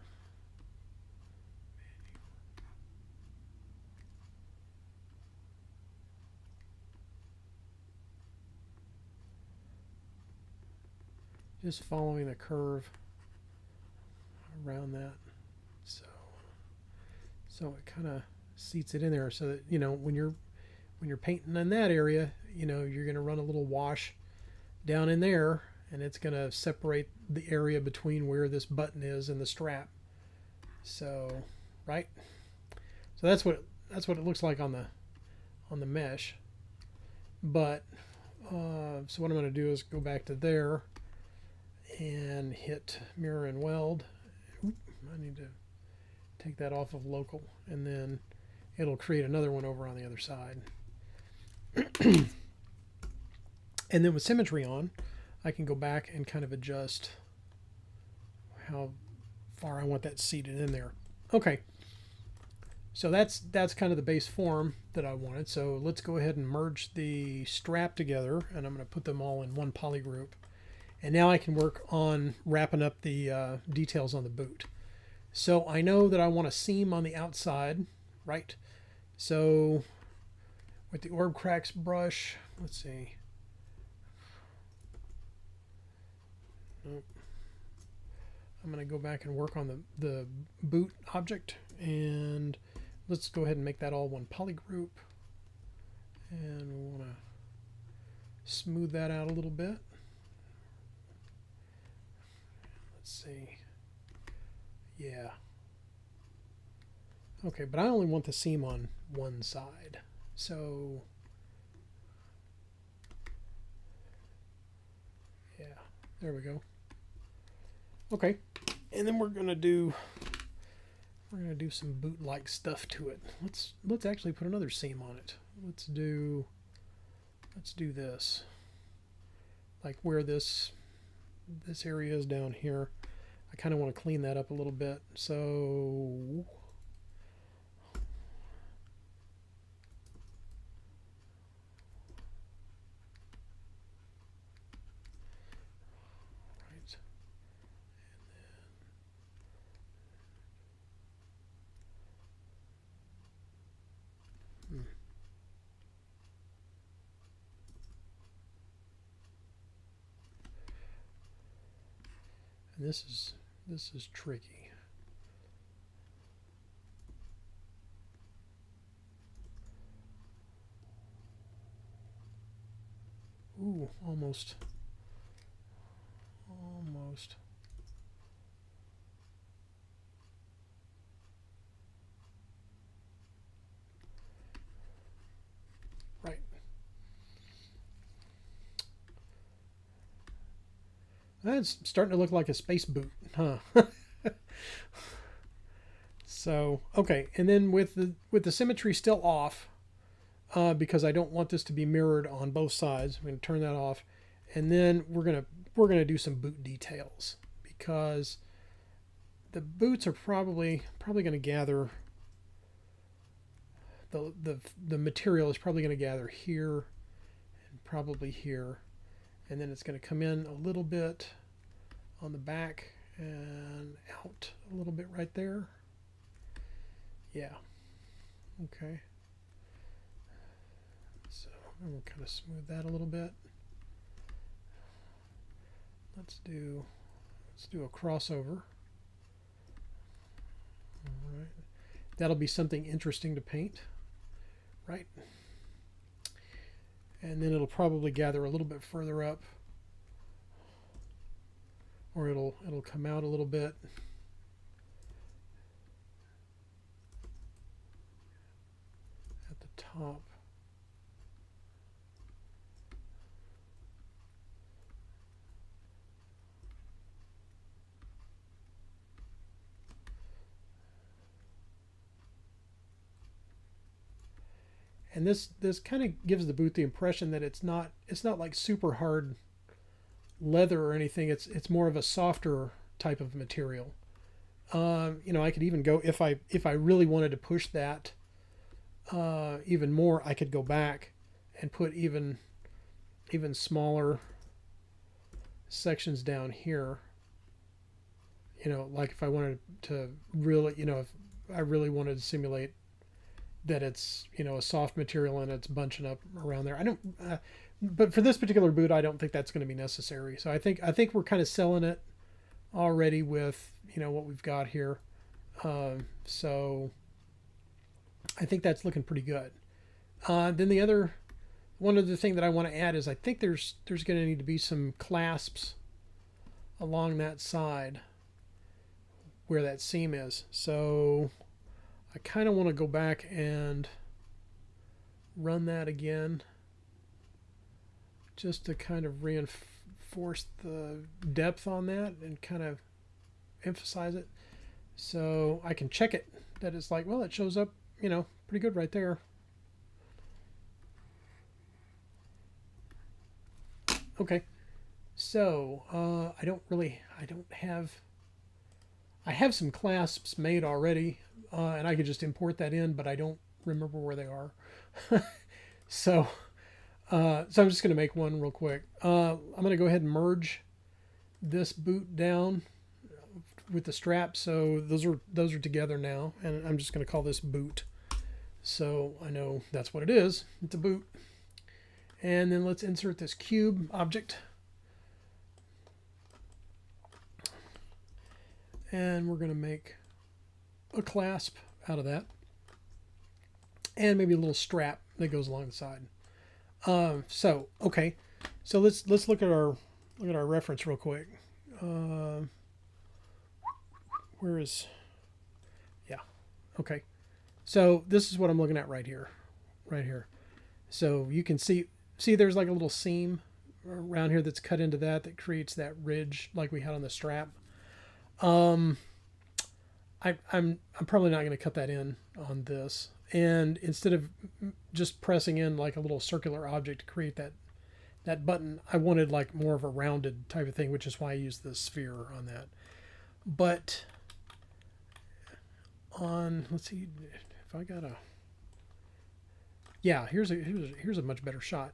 Just following the curve around that, so it kind of seats it in there, so that when you're painting in that area, you're going to run a little wash down in there, and it's going to separate the area between where this button is and the strap. So, right. So that's what it looks like on the mesh. But so what I'm going to do is go back to there and hit mirror and weld. Oop, I need to take that off of local, and then it'll create another one over on the other side. And then with symmetry on, I can go back and kind of adjust how far I want that seated in there. Okay, so that's kind of the base form that I wanted. So let's go ahead and merge the strap together, and I'm going to put them all in one poly group. And now I can work on wrapping up the details on the boot. So I know that I want a seam on the outside, right? So with the Orb Cracks brush, let's see. Nope. I'm going to go back and work on the boot object, and let's go ahead and make that all one poly group. And we want to smooth that out a little bit. Let's see. Yeah. Okay, but I only want the seam on one side. So, yeah, there we go. Okay, and then we're gonna do some boot-like stuff to it. Let's actually put another seam on it. Let's do this. Like where this area is down here. I kind of want to clean that up a little bit. So right. And this is tricky. Ooh, almost. Almost. Right. That's starting to look like a space boot, huh? So, okay, and then with the symmetry still off, because I don't want this to be mirrored on both sides, I'm going to turn that off, and then we're gonna do some boot details, because the boots are probably going to gather the material is probably going to gather here and probably here, and then it's going to come in a little bit on the back and out a little bit right there. Yeah. Okay. So I'm going to kind of smooth that a little bit. Let's do a crossover. All right. That'll be something interesting to paint, right? And then it'll probably gather a little bit further up, or it'll come out a little bit. At the top. And this kind of gives the boot the impression that it's not like super hard leather or anything. It's more of a softer type of material. You know, I could even go, if I really wanted to push that even more, I could go back and put even smaller sections down here. You know, like if I wanted to really, you know, if I really wanted to simulate that it's, you know, a soft material and it's bunching up around there. I don't, but for this particular boot, I don't think that's going to be necessary. So I think we're kind of selling it already with, you know, what we've got here. So I think that's looking pretty good. Then one other thing that I want to add is I think there's going to need to be some clasps along that side where that seam is. So I kind of want to go back and run that again just to kind of reinforce the depth on that and kind of emphasize it. So I can check it, that it's like, well, it shows up, you know, pretty good right there. Okay. So I have some clasps made already, and I could just import that in, but I don't remember where they are. So I'm just going to make one real quick. I'm going to go ahead and merge this boot down with the strap. So those are together now, and I'm just going to call this boot. So I know that's what it is. It's a boot. And then let's insert this cube object. And we're going to make a clasp out of that, and maybe a little strap that goes along the side. So okay, so let's look at our reference real quick. Where is? Yeah, okay. So this is what I'm looking at right here, right here. So you can see there's like a little seam around here that's cut into that creates that ridge like we had on the strap. I'm probably not going to cut that in on this, and instead of just pressing in like a little circular object to create that button, I wanted like more of a rounded type of thing, which is why I used the sphere on that. But on, let's see if I got here's a much better shot.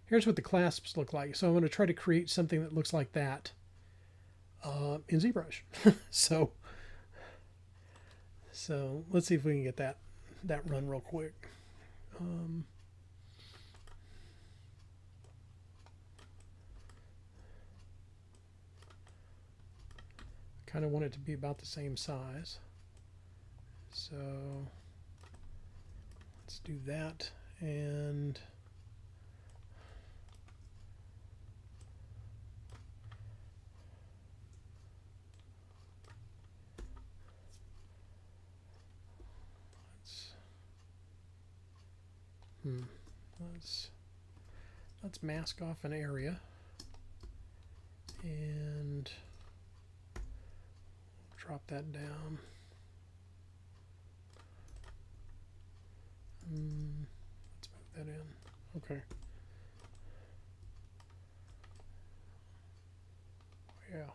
Here's what the clasps look like. So I'm going to try to create something that looks like that in ZBrush. so let's see if we can get that run real quick. Kind of want it to be about the same size. So let's do that, and Let's mask off an area and drop that down. Let's move that in. Okay. Yeah.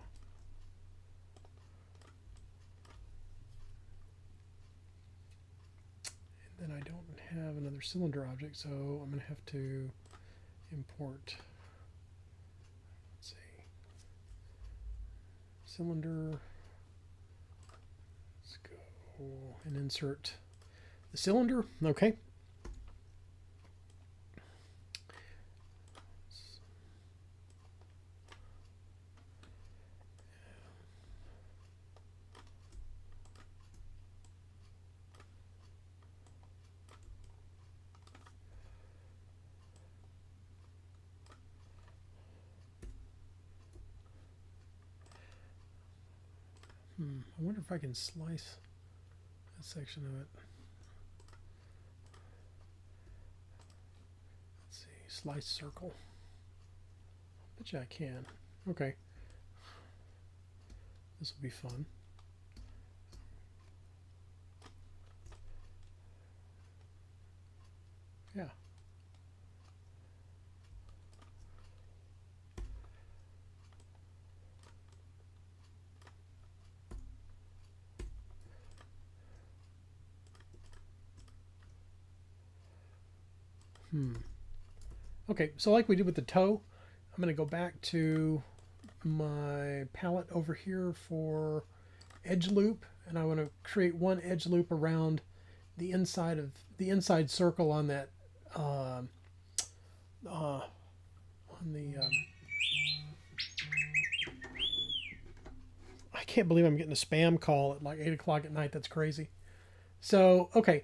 And then I don't have another cylinder object, so I'm going to have to import, let's see, cylinder. Let's go and insert the cylinder. Okay. I wonder if I can slice a section of it. Let's see, slice circle. Bet you I can. Okay. This will be fun. Yeah. Okay, so like we did with the toe, I'm going to go back to my palette over here for edge loop, and I want to create one edge loop around the inside circle on that on the I can't believe I'm getting a spam call at like 8 o'clock at night. That's crazy. So okay,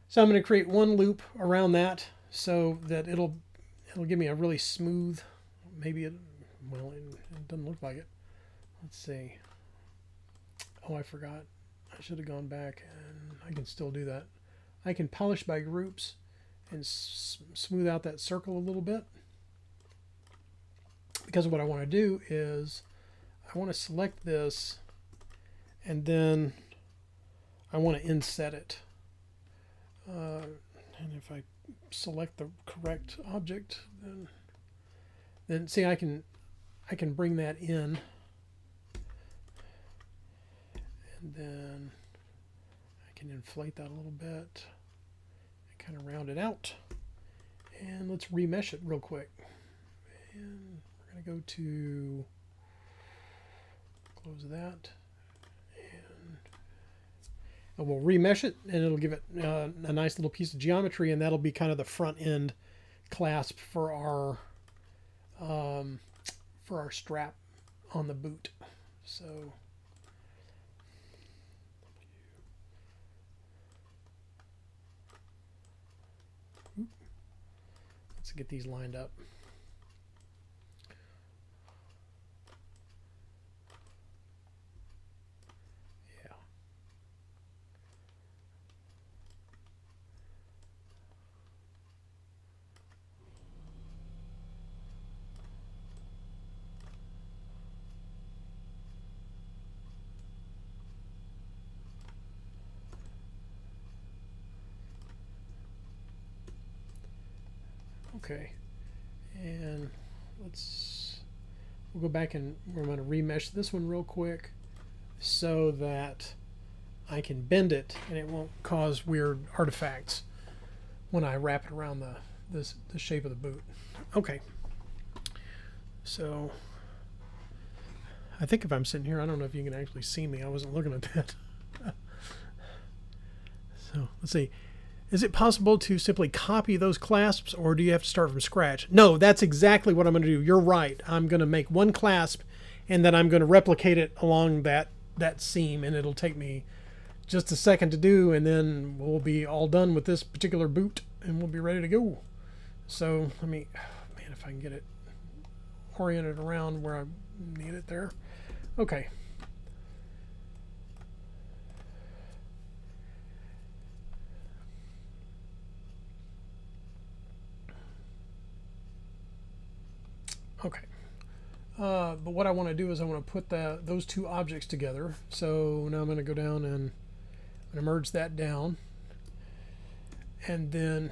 so I'm going to create one loop around that so that it'll give me a really smooth, maybe it doesn't look like it. Let's see. Oh, I forgot. I should have gone back, and I can still do that. I can polish by groups and smooth out that circle a little bit, because what I want to do is I want to select this, and then I want to inset it. And if I select the correct object, then see, I can bring that in, and then I can inflate that a little bit and kind of round it out. And let's remesh it real quick. And we're going to go to close that, and we'll remesh it, and it'll give it a nice little piece of geometry, and that'll be kind of the front end clasp for our strap on the boot. So let's get these lined up. Okay, and we'll go back and we're going to remesh this one real quick so that I can bend it and it won't cause weird artifacts when I wrap it around the shape of the boot. Okay, so I think if I'm sitting here, I don't know if you can actually see me. I wasn't looking at that. So let's see. Is it possible to simply copy those clasps, or do you have to start from scratch? No, that's exactly what I'm going to do. You're right. I'm going to make one clasp, and then I'm going to replicate it along that seam, and it'll take me just a second to do, and then we'll be all done with this particular boot, and we'll be ready to go. So let me, man, if I can get it oriented around where I need it there. Okay. Okay. But what I want to do is I want to put those two objects together. So now I'm going to go down and I'm going to merge that down. And then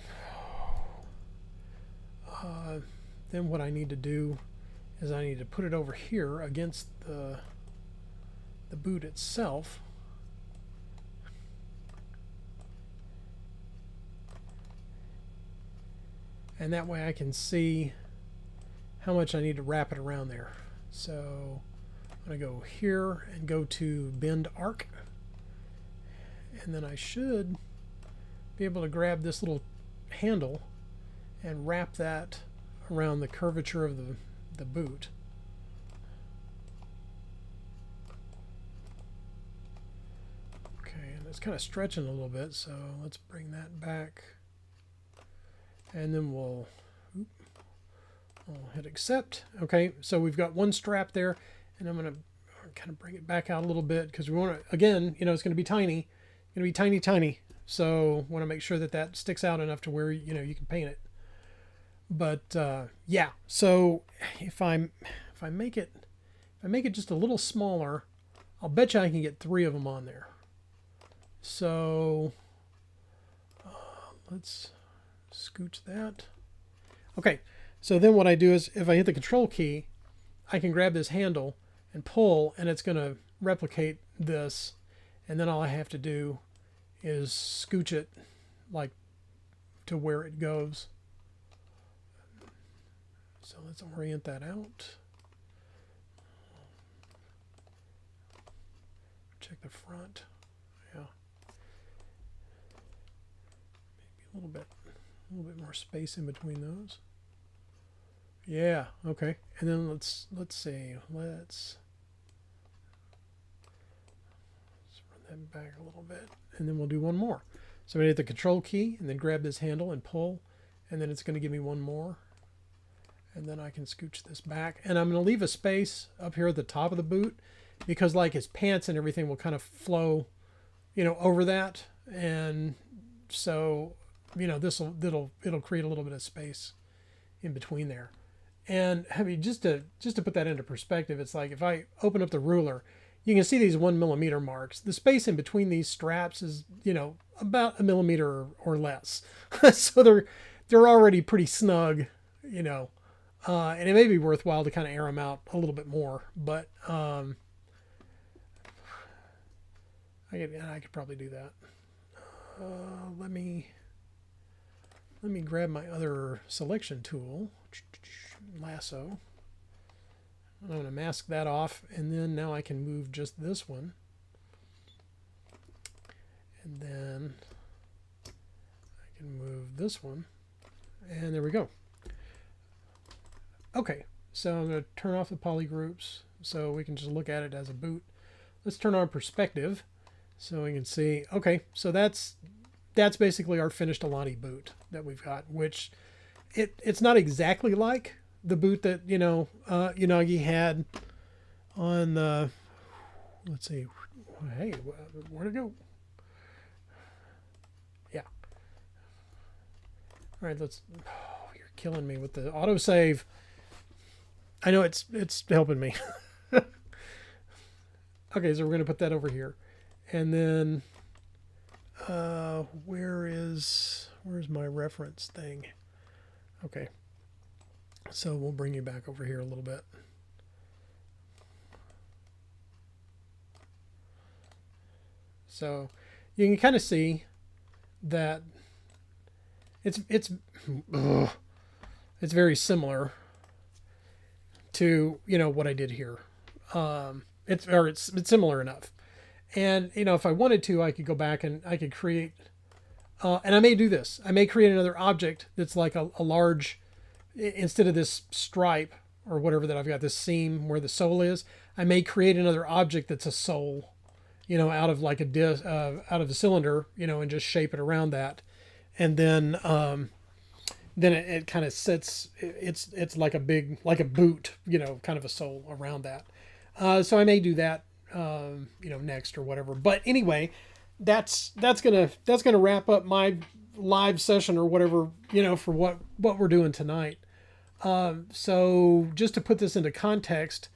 what I need to do is I need to put it over here against the boot itself. And that way I can see how much I need to wrap it around there. So I'm going to go here and go to bend arc. And then I should be able to grab this little handle and wrap that around the curvature of the boot. Okay, and it's kind of stretching a little bit, so let's bring that back. And then we'll hit accept. Okay, so we've got one strap there, and I'm going to kind of bring it back out a little bit because we want to, again, you know, it's going to be tiny. It's going to be tiny, tiny. So want to make sure that that sticks out enough to where, you know, you can paint it. But yeah, so if I make it just a little smaller, I'll bet you I can get 3 of them on there. So let's scooch that. Okay, so then what I do is if I hit the control key, I can grab this handle and pull, and it's going to replicate this, and then all I have to do is scooch it like to where it goes. So let's orient that out. Check the front. Yeah. Maybe a little bit more space in between those. Yeah, okay. And then let's see. Let's run that back a little bit. And then we'll do one more. So I'm going to hit the control key and then grab this handle and pull, and then it's going to give me one more. And then I can scooch this back. And I'm going to leave a space up here at the top of the boot because like his pants and everything will kind of flow, you know, over that. And so, you know, it'll create a little bit of space in between there. And I mean, just to put that into perspective, it's like if I open up the ruler, you can see these 1 millimeter marks. The space in between these straps is, you know, about 1 millimeter or less. So they're already pretty snug, you know. And it may be worthwhile to kind of air them out a little bit more, but I could probably do that. Let me grab my other selection tool, lasso. I'm going to mask that off, and then now I can move just this one, and then I can move this one, and there we go. Okay, so I'm going to turn off the poly groups so we can just look at it as a boot. Let's turn on perspective so we can see. Okay, so that's basically our finished Alanti boot that we've got, which it's not exactly like the boot that, you know, Unagi had on the, let's see, hey, where'd it go? Yeah. All right, you're killing me with the autosave. I know it's helping me. Okay, so we're going to put that over here. And then where's my reference thing? Okay. So we'll bring you back over here a little bit. So you can kind of see that it's very similar to, you know, what I did here. It's similar enough. And, you know, if I wanted to, I could go back and I could create, and I may do this. I may create another object that's like a large, instead of this stripe or whatever that I've got, this seam where the sole is, I may create another object that's a sole, you know, out of like a disc, out of a cylinder, you know, and just shape it around that. And then it kind of sits, it's like a boot, you know, kind of a sole around that. So I may do that, you know, next or whatever. But anyway, that's gonna wrap up my live session or whatever, you know, for what we're doing tonight. So just to put this into context,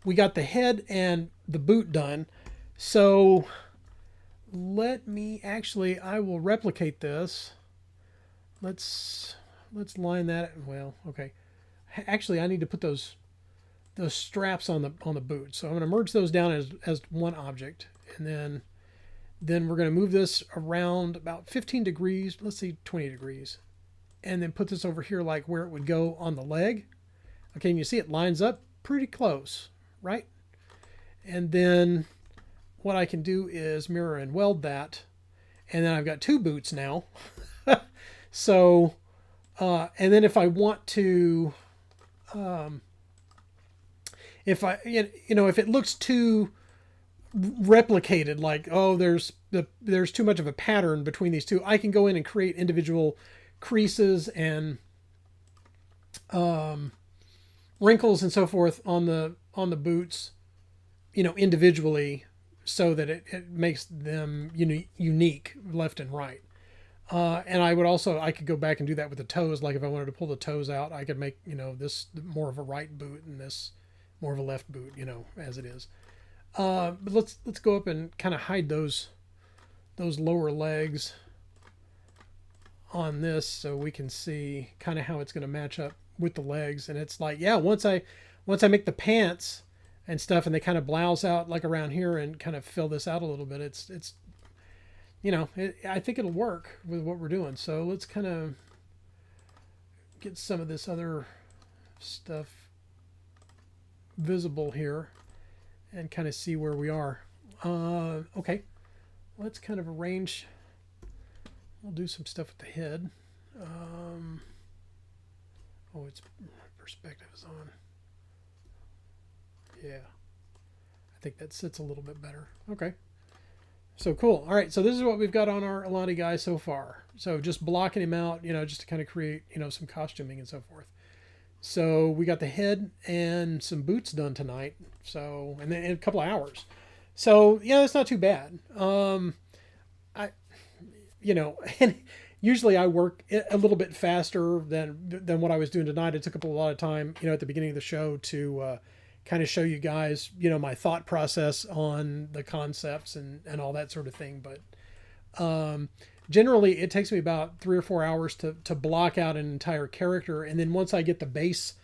we got the head and the boot done. So let me actually, I will replicate this. Let's line that. Well, okay. Actually, I need to put those straps on the boot. So I'm going to merge those down as one object, and then we're going to move this around about 15 degrees. Let's see, 20 degrees, and then put this over here like where it would go on the leg. Okay, and you see it lines up pretty close, right? And then what I can do is mirror and weld that, and then I've got two boots now. So, and then if I want to, if it looks too replicated, like, oh, there's too much of a pattern between these two, I can go in and create individual creases and wrinkles and so forth on the boots, individually, so that it makes them unique left and right. And I could go back and do that with the toes. Like if I wanted to pull the toes out, I could make, this more of a right boot and this more of a left boot, as it is. But let's go up and kind of hide those lower legs on this, so we can see kind of how it's going to match up with the legs. And it's like, yeah, once I make the pants and stuff, and they kind of blouse out like around here and kind of fill this out a little bit, it's I think it'll work with what we're doing. So let's kind of get some of this other stuff visible here and kind of see where we are. Okay, let's kind of arrange. We'll do some stuff with the head. Its perspective is on. Yeah, I think that sits a little bit better. Okay. So cool. All right. So this is what we've got on our Alanti guy so far. So just blocking him out, just to kind of create, some costuming and so forth. So we got the head and some boots done tonight. So, and then in a couple of hours. So yeah, it's not too bad. And usually I work a little bit faster than what I was doing tonight. It took up a lot of time, at the beginning of the show to, kind of show you guys, my thought process on the concepts and all that sort of thing. But generally, it takes me about 3 or 4 hours to block out an entire character. And then once I get the base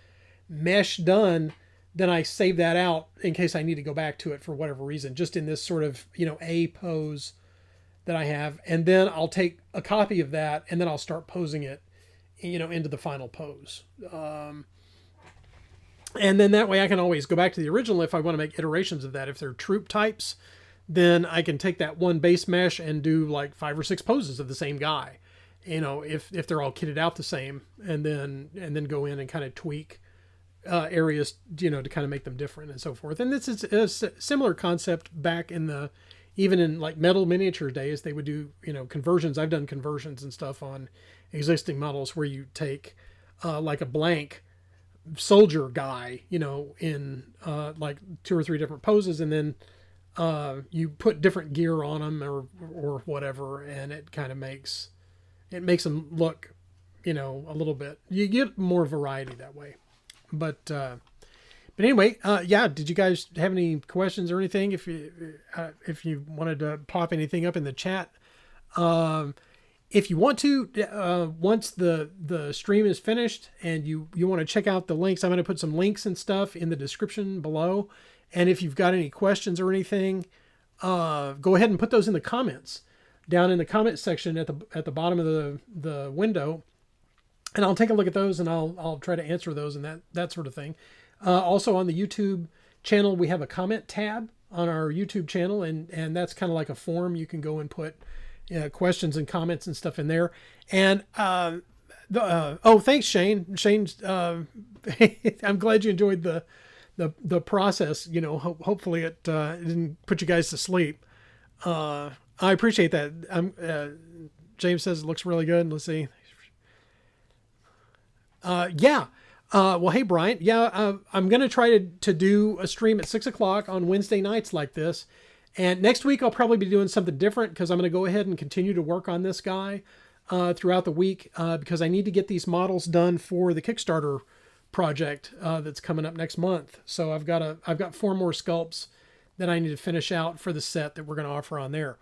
mesh done, then I save that out in case I need to go back to it for whatever reason, just in this sort of, a pose that I have. And then I'll take a copy of that and then I'll start posing it, into the final pose. And then that way I can always go back to the original if I want to make iterations of that. If they're troop types, then I can take that one base mesh and do like 5 or 6 poses of the same guy, if they're all kitted out the same, and then go in and kind of tweak areas, to kind of make them different and so forth. And this is a similar concept back even in like metal miniature days. They would do, conversions. I've done conversions and stuff on existing models where you take like a blank soldier guy, in like 2 or 3 different poses, and then you put different gear on them or whatever, and it kind of makes them look, a little bit. You get more variety that way. But anyway, yeah. Did you guys have any questions or anything? If you wanted to pop anything up in the chat. If you want to, once the stream is finished and you want to check out the links, I'm going to put some links and stuff in the description below. And if you've got any questions or anything, go ahead and put those in the comments down in the comment section at the bottom of the window. And I'll take a look at those and I'll try to answer those and that sort of thing. Also on the YouTube channel, we have a comment tab on our YouTube channel, and that's kind of like a form. You can go and put questions and comments and stuff in there. And thanks, Shane. Shane's I'm glad you enjoyed the process. Hopefully it didn't put you guys to sleep. I appreciate that. James says it looks really good. Let's see. Yeah. Well, hey, Brian. Yeah, I'm going to try to do a stream at 6:00 on Wednesday nights like this. And next week, I'll probably be doing something different because I'm going to go ahead and continue to work on this guy throughout the week because I need to get these models done for the Kickstarter project that's coming up next month. So I've got 4 more sculpts that I need to finish out for the set that we're going to offer on there.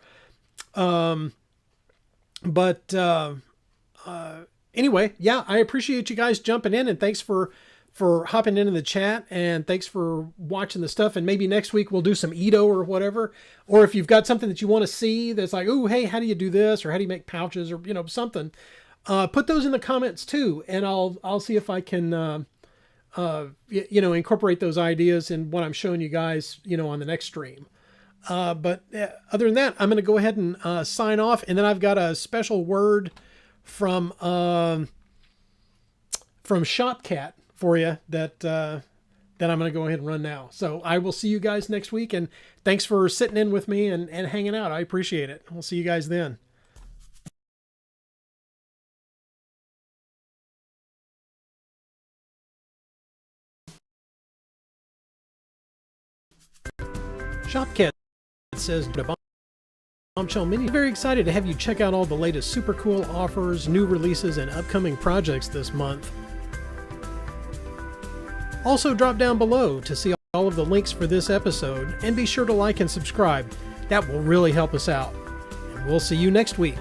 Anyway, yeah, I appreciate you guys jumping in, and thanks for hopping into the chat, and thanks for watching the stuff. And maybe next week we'll do some Edo or whatever. Or if you've got something that you want to see that's like, oh, hey, how do you do this? Or how do you make pouches, or, something, put those in the comments too. And I'll see if I can, incorporate those ideas in what I'm showing you guys, on the next stream. But other than that, I'm going to go ahead and sign off. And then I've got a special word from Shopcat for you that I'm going to go ahead and run now. So I will see you guys next week, and thanks for sitting in with me and hanging out. I appreciate it. We'll see you guys then. Shopcat says Bombshell Mini. Very excited to have you check out all the latest super cool offers, new releases, and upcoming projects this month. Also, drop down below to see all of the links for this episode, and be sure to like and subscribe. That will really help us out. And we'll see you next week.